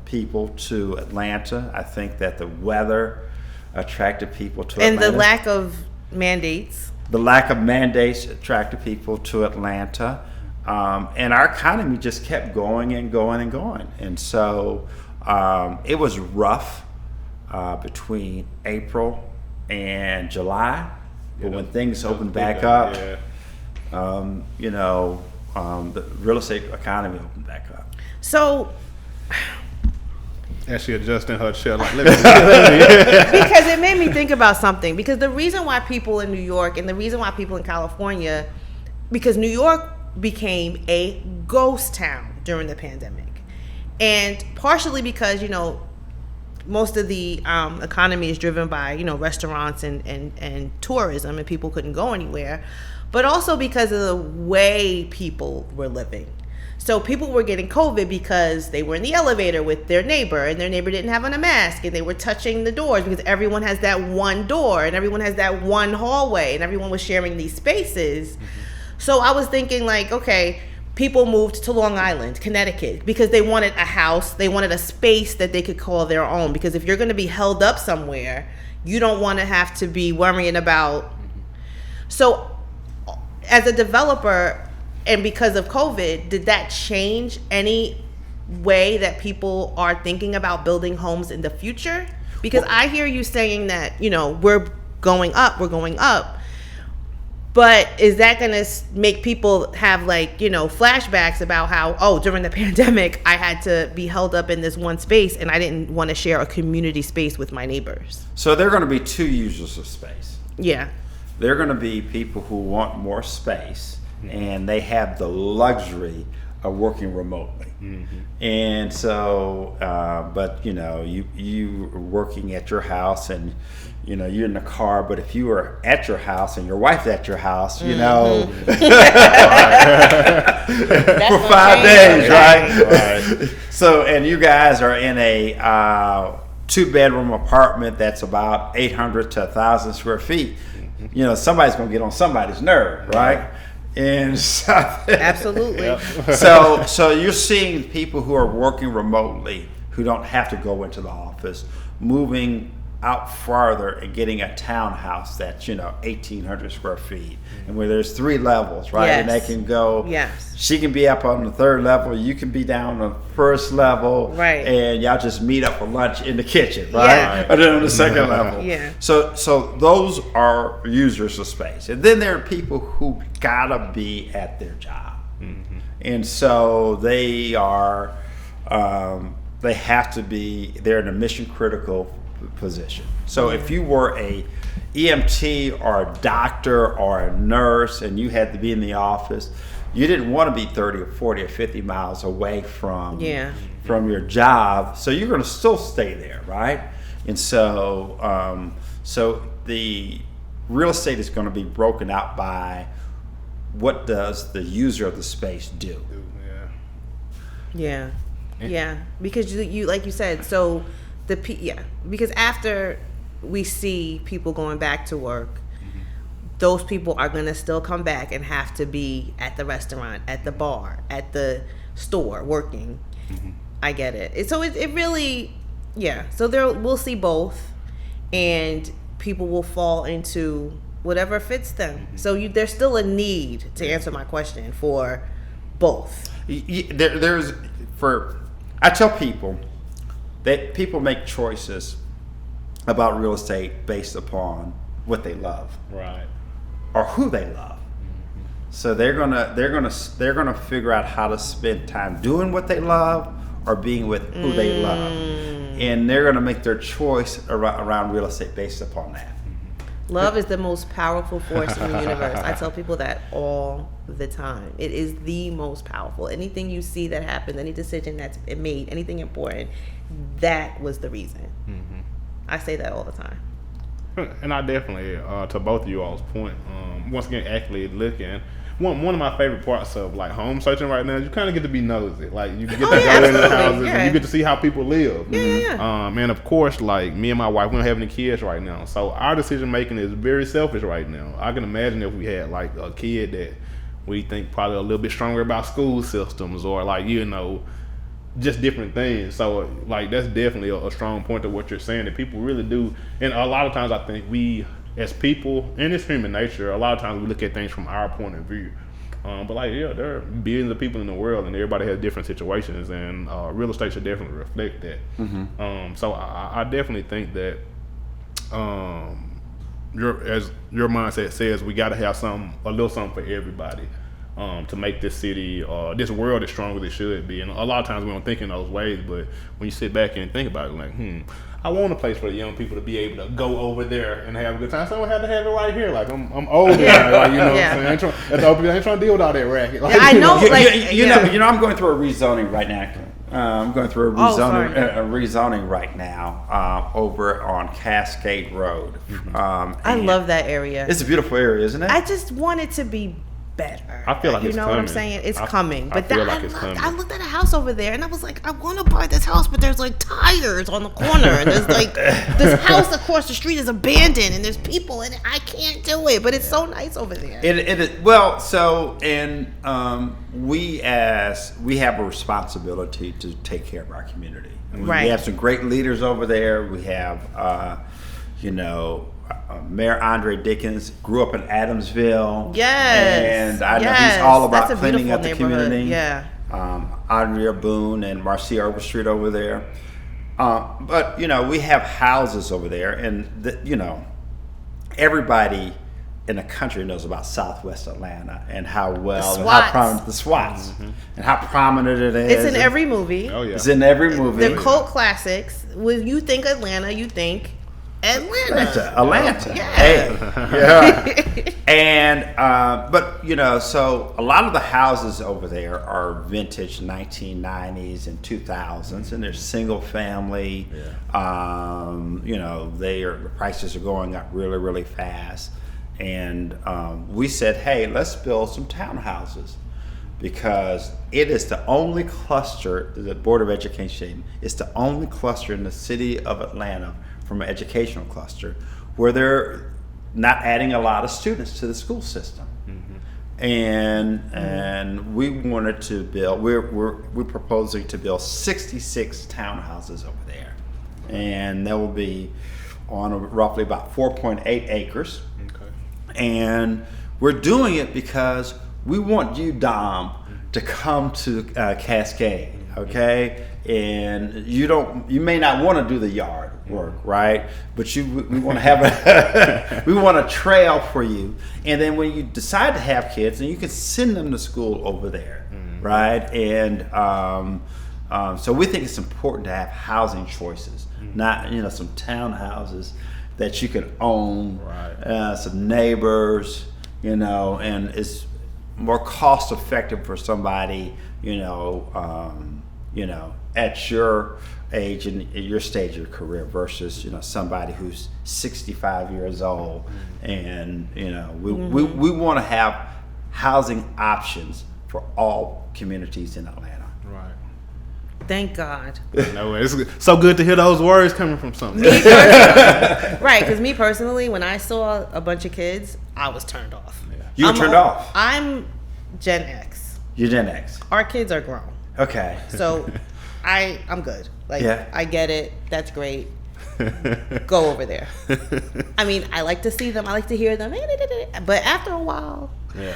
people to Atlanta. I think that the weather attracted people to Atlanta. And the lack of mandates. The lack of mandates attracted people to Atlanta. And our economy just kept going and going and going. And so it was rough between April and July. But when things opened back up, the real estate economy opened back up. So, as she adjusting her chair, like, because it made me think about something. Because the reason why people in New York and the reason why people in California, because New York became a ghost town during the pandemic, and partially because most of the economy is driven by restaurants and tourism, and people couldn't go anywhere. But also because of the way people were living. So people were getting COVID because they were in the elevator with their neighbor, and their neighbor didn't have on a mask, and they were touching the doors because everyone has that one door and everyone has that one hallway, and everyone was sharing these spaces. So I was thinking, like, okay, people moved to Long Island, Connecticut, because they wanted a house, they wanted a space that they could call their own. Because if you're going to be held up somewhere, you don't want to have to be worrying about. So as a developer, and because of COVID, did that change any way that people are thinking about building homes in the future? Because I hear you saying that, we're going up. But is that going to make people have flashbacks about how, during the pandemic, I had to be held up in this one space and I didn't want to share a community space with my neighbors? So there are going to be two users of space. Yeah. There are going to be people who want more space and they have the luxury of working remotely. And so, but you working at your house and you're in the car, but if you were at your house and your wife's at your house, for 5 days, right? So, and you guys are in a 2-bedroom apartment that's about 800 to 1,000 square feet. Somebody's going to get on somebody's nerve, right? And so, absolutely. So you're seeing people who are working remotely, who don't have to go into the office, moving out farther and getting a townhouse that's 1,800 square feet, and where there's 3 levels, right? And they Yes. can go. Yes. She can be up on the 3rd level. You can be down on the 1st level, Right. And y'all just meet up for lunch in the kitchen, right? Yeah. And then on the 2nd level. Yeah. So those are users of space, and then there are people who gotta be at their job, and so they are. They have to be. They're in a mission critical position. So if you were a EMT or a doctor or a nurse and you had to be in the office, you didn't want to be 30 or 40 or 50 miles away from your job. So you're going to still stay there, right? And so so the real estate is going to be broken out by what does the user of the space do. Yeah, because you like you said, so because after we see people going back to work, those people are gonna still come back and have to be at the restaurant, at the bar, at the store working. I get it. So it really, So we'll see both, and people will fall into whatever fits them. So there's still a need, to answer my question, for both. I tell people that people make choices about real estate based upon what they love, Right. or who they love. So they're gonna figure out how to spend time doing what they love or being with who they love, and they're gonna make their choice around real estate based upon that. Love is the most powerful force in the universe. I tell people that all the time. It is the most powerful. Anything you see that happens, any decision that's made, anything important, that was the reason. I say that all the time. And I definitely, to both of you all's point, once again, actually looking. One of my favorite parts of like home searching right now is you kind of get to be nosy. Like you get to go in the houses and you get to see how people live. And of course, like me and my wife, we don't have any kids right now, so our decision making is very selfish right now. I can imagine if we had like a kid that we think probably a little bit stronger about school systems or like just different things. So like that's definitely a strong point of what you're saying, that people really do. And a lot of times I think we as people, and it's human nature, a lot of times we look at things from our point of view. But like, there are billions of people in the world and everybody has different situations, and real estate should definitely reflect that. So I definitely think that as your mindset says, we got to have a little something for everybody. To make this city, this world as strong as it should be. And a lot of times we don't think in those ways, but when you sit back and think about it, like, I want a place for the young people to be able to go over there and have a good time. Someone had to have it right here. Like, I'm old now, like, what I'm saying? I ain't trying to deal with all that racket. Like, I know. I'm going through a rezoning right now. I'm going through a rezoning right now over on Cascade Road. I love that area. It's a beautiful area, isn't it? I just want it to be better. I feel like you it's know coming. what I'm saying? It's coming. But I looked at a house over there and I was like, I want to buy this house, but there's like tires on the corner and there's like this house across the street is abandoned and there's people in it. I can't do it, but it's so nice over there. It is well. So and we have a responsibility to take care of our community. Right. We have some great leaders over there. We have Mayor Andre Dickens grew up in Adamsville. Yes. And I know he's all about That's a cleaning beautiful up the neighborhood. community. Yeah. Andrea Boone and Marcia Overstreet over there. But, we have houses over there. And, everybody in the country knows about Southwest Atlanta and how well and how prominent the SWATs and how prominent it is. It's in every movie. Oh, yeah. It's in every movie. They're cult classics. When you think Atlanta, you think Atlanta. Yeah. Hey. Yeah. And but so a lot of the houses over there are vintage 1990s and 2000s, and they're single family. The prices are going up really, really fast. And we said, hey, let's build some townhouses, because it is the only cluster, the Board of Education is the only cluster in the city of Atlanta from an educational cluster where they're not adding a lot of students to the school system. And we wanted to build, we're proposing to build 66 townhouses over there. And there will be on roughly about 4.8 acres. Okay. And we're doing it because we want you, Dom, to come to Cascade, okay? And you may not want to do the yard work, right? But we want to have we want a trail for you. And then when you decide to have kids, then you can send them to school over there, right? And so we think it's important to have housing choices, not some townhouses that you can own, right. Some neighbors, and it's more cost effective for somebody, at your age and your stage of your career versus somebody who's 65 years old, and we want to have housing options for all communities in Atlanta. Right. Thank God. No, it's so good to hear those words coming from something. Right, because me personally, when I saw a bunch of kids, I was turned off. Yeah. You were turned off. I'm Gen X. You're Gen X. Our kids are grown. Okay. So I'm good. Like, Yeah. I get it. That's great. Go over there. I mean, I like to see them. I like to hear them. But after a while, Yeah.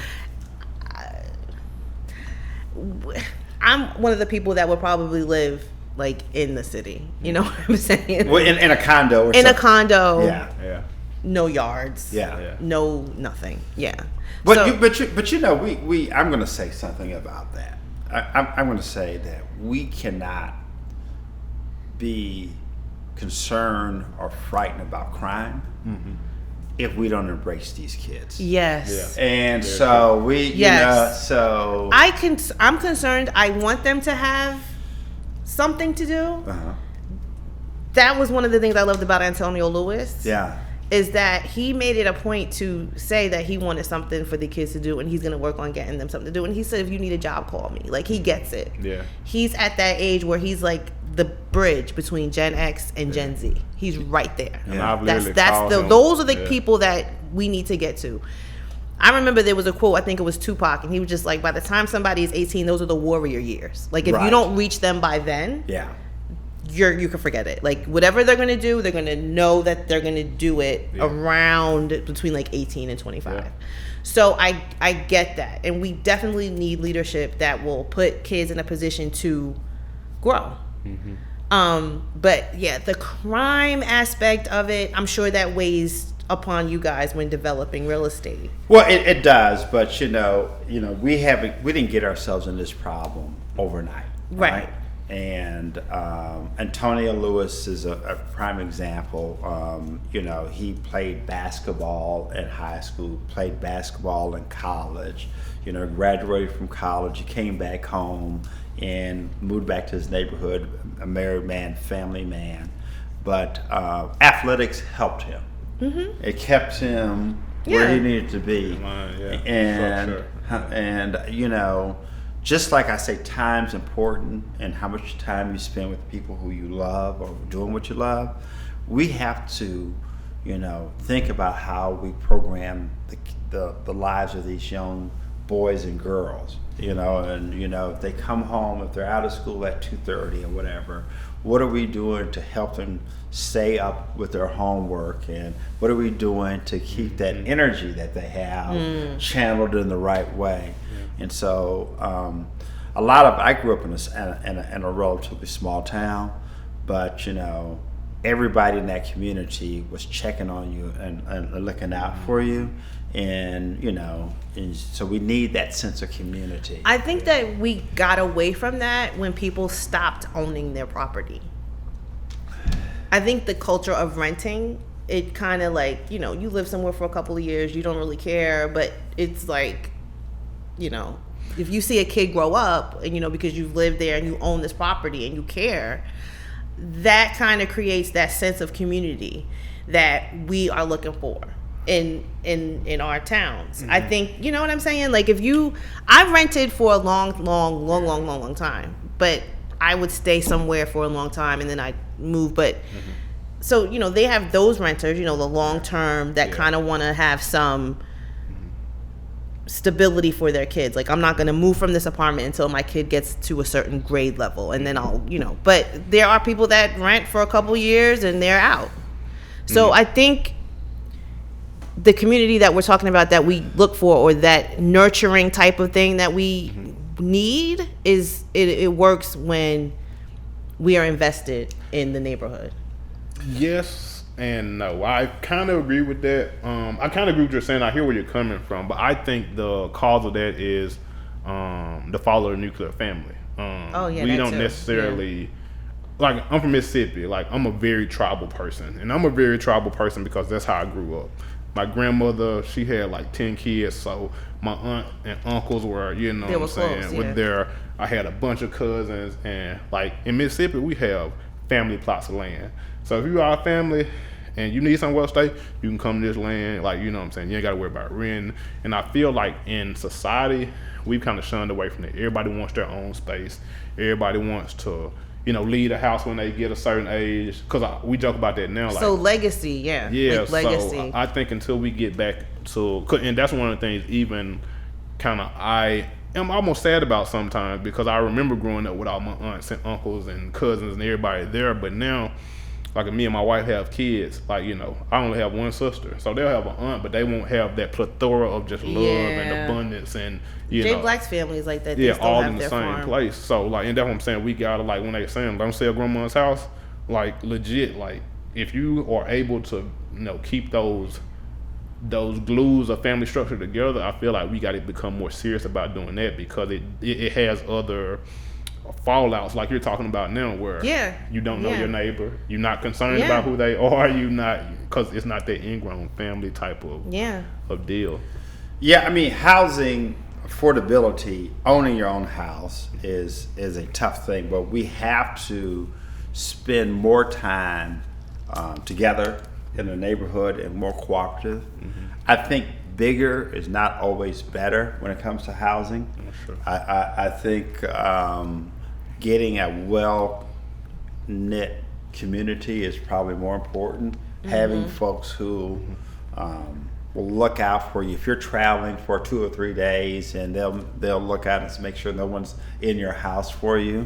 I'm one of the people that would probably live like in the city. You know what I'm saying? Well, in a condo or in something. a condo. Yeah. Yeah. No yards. Yeah. Yeah. No nothing. Yeah. But So- we I'm going to say something about that. I'm going to say that we cannot be concerned or frightened about crime if we don't embrace these kids. Yes. Yeah. And so we, Yes. so I'm concerned. I want them to have something to do. uh-huh. That was one of the things I loved about Antonio Lewis. Yeah. Is that he made it a point to say that he wanted something for the kids to do, and he's going to work on getting them something to do. And he said, if you need a job, call me. Like, he gets it. Yeah. He's at that age where he's like the bridge between Gen X and Gen Z. He's right there. And Yeah. I've literally called him. Those are the Yeah. people that we need to get to. I remember there was a quote, I think it was Tupac, and he was just like, by the time somebody is 18, those are the warrior years. Like, if Right. you don't reach them by then, Yeah. you can forget it. Like, whatever they're going to do, they're going to know that they're going to do it around between like 18 and 25. Yeah. So I get that. And we definitely need leadership that will put kids in a position to grow. But yeah, the crime aspect of it, I'm sure that weighs upon you guys when developing real estate. Well, it does, but we didn't get ourselves in this problem overnight. Right. And Antonio Lewis is a prime example. He played basketball in high school, played basketball in college, graduated from college. He came back home and moved back to his neighborhood, a married man, family man. But athletics helped him. Mm-hmm. It kept him where he needed to be. And just like I say, time's important, and how much time you spend with people who you love or doing what you love. We have to, think about how we program the lives of these young boys and girls. If they come home, if they're out of school at 2:30 or whatever, what are we doing to help them stay up with their homework, and what are we doing to keep that energy that they have channeled in the right way? And so I grew up in a relatively small town, but everybody in that community was checking on you and looking out for you, and so we need that sense of community. I think that we got away from that when people stopped owning their property. I think the culture of renting, it kind of like, you live somewhere for a couple of years, you don't really care, but it's like, if you see a kid grow up and, because you've lived there and you own this property and you care, that kind of creates that sense of community that we are looking for in our towns. Mm-hmm. I think, you know what I'm saying? Like, I've rented for a long time, but I would stay somewhere for a long time and then I'd move. But so, they have those renters, the long term that kind of want to have some stability for their kids. Like, I'm not going to move from this apartment until my kid gets to a certain grade level, and then I'll, but there are people that rent for a couple years and they're out. So I think the community that we're talking about that we look for, or that nurturing type of thing that we need, is it works when we are invested in the neighborhood. Yes and no. I kind of agree with that. I kind of agree with what you're saying. I hear where you're coming from, but I think the cause of that is the fall of the nuclear family. We don't necessarily like. I'm from Mississippi. Like, I'm a very tribal person, and I'm a very tribal person because that's how I grew up. My grandmother, she had like 10 kids, so my aunt and uncles were, you know what I'm saying, close, with I had a bunch of cousins, and like in Mississippi, we have family plots of land. So if you are a family and you need somewhere to stay, you can come to this land, like, you know what I'm saying, you ain't got to worry about rent. And I feel like in society, we've kind of shunned away from it. Everybody wants their own space. Everybody wants to, leave the house when they get a certain age. Because we joke about that now. Like, so legacy, yeah. Like legacy. So I think until we get back to, and that's one of the things even kind of I am almost sad about sometimes, because I remember growing up with all my aunts and uncles and cousins and everybody there. But now, like, me and my wife have kids, like, I only have one sister. So they'll have an aunt, but they won't have that plethora of just love and abundance and, Jay Black's family is like that. They all in the same farm. Place. So, like, and that's what I'm saying. We gotta, like, when they saying don't sell grandma's house, like, legit, like, if you are able to, keep those glues of family structure together, I feel like we got to become more serious about doing that, because it has other fallouts, like you're talking about now, where you don't know your neighbor, you're not concerned about who they are, because it's not that ingrown family type of deal. Yeah, I mean, housing affordability, owning your own house is a tough thing, but we have to spend more time together in the neighborhood and more cooperative. I think bigger is not always better when it comes to housing. Sure. I think getting a well-knit community is probably more important. Having folks who will look out for you if you're traveling for 2 or 3 days, and they'll look out and make sure no one's in your house for you.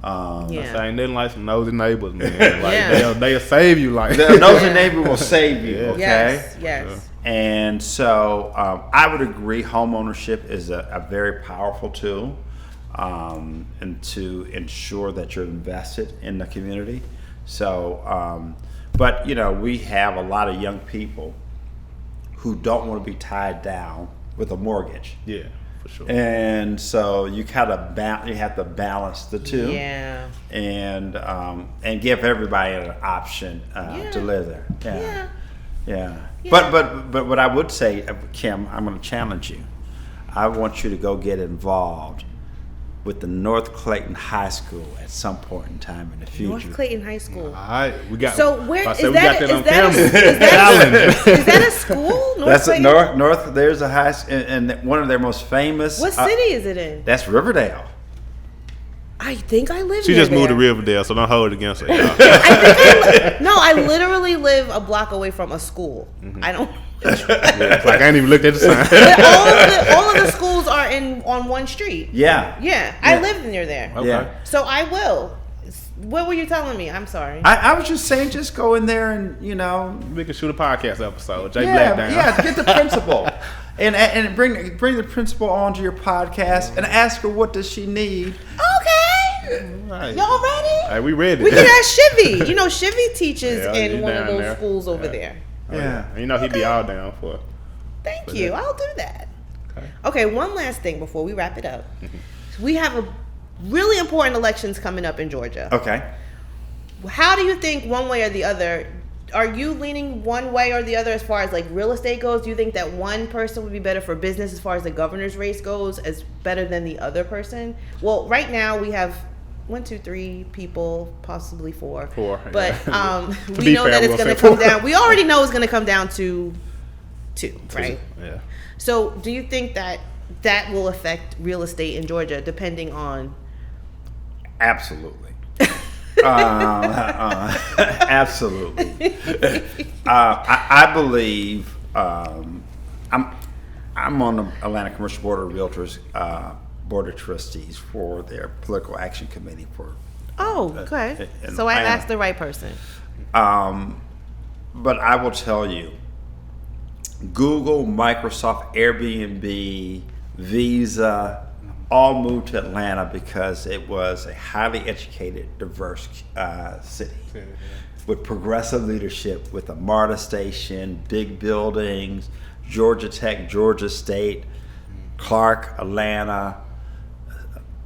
Ain't nothing like some nosy neighbors, man. Like, they'll save you. Like, the nosy neighbor will save you. Okay. Yes. And so I would agree, home ownership is a very powerful tool, and to ensure that you're invested in the community. So, but we have a lot of young people who don't want to be tied down with a mortgage. Yeah, for sure. And so you kind of you have to balance the two. Yeah. And give everybody an option to live there. Yeah. But what I would say, Kim, I'm going to challenge you. I want you to go get involved with the North Clayton High School at some point in time in the future. North Clayton High School. All right, we got. So where is that? Is that a school? That's North. There's a high school, and one of their most famous. What city is it in? That's Riverdale. I think I live. She just moved to Riverdale, so don't hold it against her. I literally live a block away from a school. I don't. It's like I ain't even looked at the sign. all of the schools are on one street. Yeah. I live near there. Okay. Yeah. So I will. What were you telling me? I'm sorry. I was just saying, just go in there and we can shoot a podcast episode. Jay Black down. Yeah, get the principal and bring the principal onto your podcast and ask her what does she need. Okay. Right. Y'all ready? Hey, we ready. We can ask Shivy. Shivy teaches in one of those there. schools over there. Yeah. He'd be all down for. Thank you. I'll do that. Okay, one last thing before we wrap it up. We have a really important elections coming up in Georgia. Okay. How do you think, one way or the other, are you leaning one way or the other as far as like real estate goes? Do you think that one person would be better for business as far as the governor's race goes, as better than the other person? Well, right now we have 1, 2, 3 people, possibly 4. But we know that it's going to come down. We already know it's going to come down to 2, right? Yeah. So do you think that will affect real estate in Georgia, depending on? Absolutely. Absolutely. I believe I'm on the Atlanta Commercial Board of Realtors Board of Trustees for their political action committee for. Oh, okay. So I asked the right person. But I will tell you, Google, Microsoft, Airbnb, Visa, all moved to Atlanta because it was a highly educated, diverse city with progressive leadership, with a Marta station, big buildings, Georgia Tech, Georgia State, Clark, Atlanta,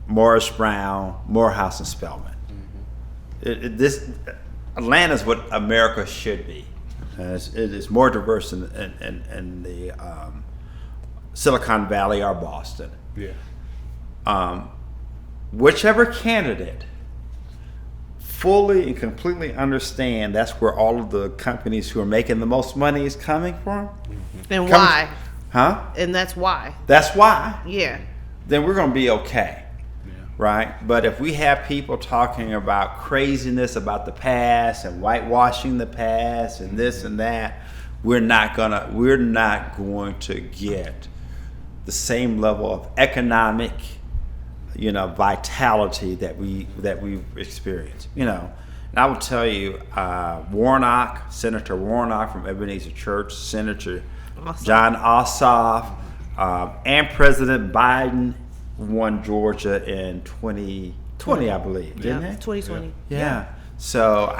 Morris Brown, Morehouse, and Spelman. Atlanta is what America should be. It is more diverse in the Silicon Valley or Boston. Yeah. Whichever candidate fully and completely understand that's where all of the companies who are making the most money is coming from. And why? Huh? And that's why. That's why. Yeah. Then we're going to be okay. Right? But if we have people talking about craziness about the past and whitewashing the past and this and that, we're not going to get the same level of economic, vitality that we've experienced. And I will tell you, Senator Warnock from Ebenezer Church, Senator John Ossoff, and President Biden won Georgia in 2020, I believe, didn't they? 2020. Yeah. So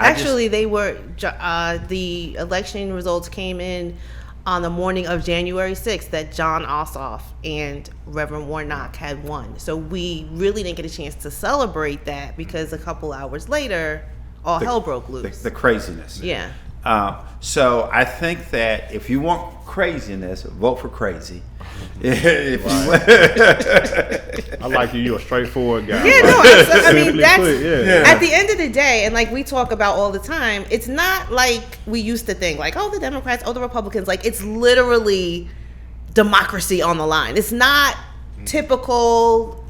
the election results came in on the morning of January 6th that John Ossoff and Reverend Warnock had won. So we really didn't get a chance to celebrate that because a couple hours later, all hell broke loose. The craziness. Yeah. So I think that if you want craziness, vote for crazy. I like you. You're a straightforward guy. Yeah, no, I mean, that's yeah. At the end of the day, and like we talk about all the time, it's not like we used to think like, oh, the Democrats, oh, the Republicans. Like, it's literally democracy on the line. It's not typical,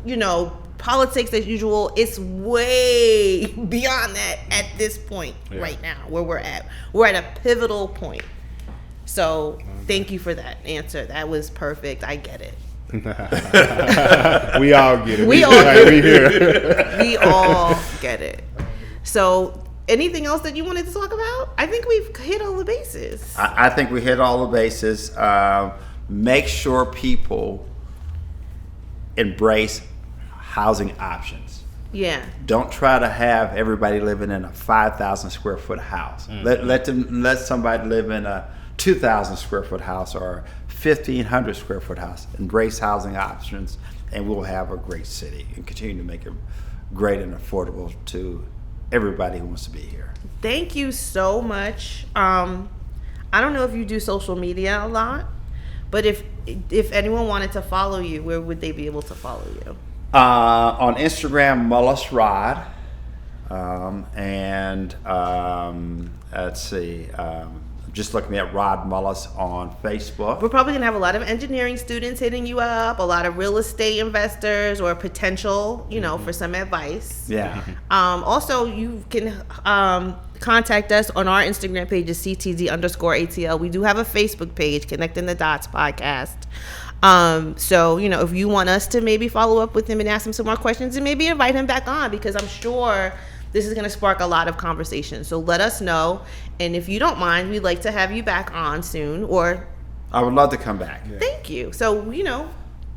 politics as usual. It's way beyond that at this point right now where we're at. We're at a pivotal point. So thank you for that answer. That was perfect. I get it. We all get it. We all get we here. We all get it. So anything else that you wanted to talk about? I think we've hit all the bases. I think we hit all the bases. Make sure people embrace housing options. Yeah. Don't try to have everybody living in a 5,000 square foot house. Let somebody live in a 2,000 square foot house or 1,500 square foot house. Embrace housing options, and we'll have a great city and continue to make it great and affordable to everybody who wants to be here. Thank you so much. I don't know if you do social media a lot, but if anyone wanted to follow you, where would they be able to follow you? On Instagram, Mullice Rod, let's see. Just look me at Rod Mullice on Facebook. We're probably going to have a lot of engineering students hitting you up, a lot of real estate investors or potential, for some advice. Yeah. Also, you can contact us on our Instagram page is CTD_ATL. We do have a Facebook page, Connecting the Dots Podcast. So, if you want us to maybe follow up with him and ask him some more questions and maybe invite him back on, because I'm sure this is going to spark a lot of conversation. So let us know. And if you don't mind, we'd like to have you back on soon, or I would love to come back. Yeah. Thank you. So,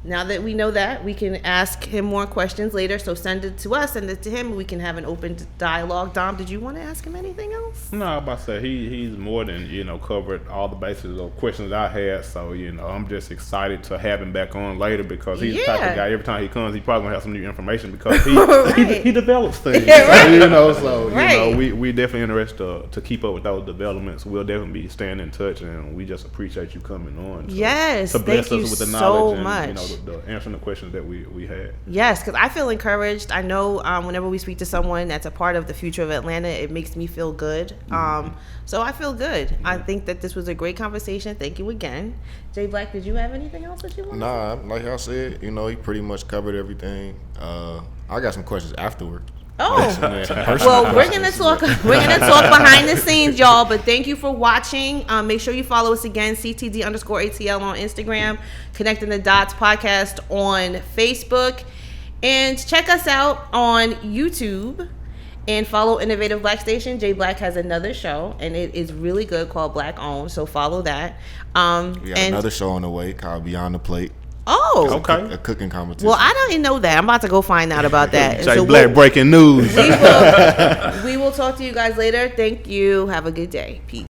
now that we know that, we can ask him more questions later. So send it to us, send it to him. We can have an open dialogue. Dom, did you want to ask him anything else? No, I'm about to say he's more than covered all the bases of questions I had. So I'm just excited to have him back on later, because he's the type of guy. Every time he comes, he's probably gonna have some new information, because he develops things. Right. We definitely interested to keep up with those developments. We'll definitely be staying in touch, and we just appreciate you coming on. Yes, to bless thank us you with the knowledge so much. and the answering the questions that we had. Yes, because I feel encouraged. I know whenever we speak to someone that's a part of the future of Atlanta, it makes me feel good. So I feel good. I think that this was a great conversation. Thank you again. Jay Black, did you have anything else that you want? Nah, like I said, he pretty much covered everything. I got some questions afterward. Oh, well, we're gonna talk behind the scenes, y'all. But thank you for watching. Make sure you follow us again, CTD_ATL on Instagram, Connecting the Dots Podcast on Facebook, and check us out on YouTube. And follow Innovative Black Station. Jay Black has another show, and it is really good, called Black Owned. So follow that. We got another show on the way called Beyond the Plate. Oh, Okay. A cooking competition. well, I didn't know that. I'm about to go find out about that. And Jay so Black breaking news. we will talk to you guys later. Thank you. Have a good day. Peace.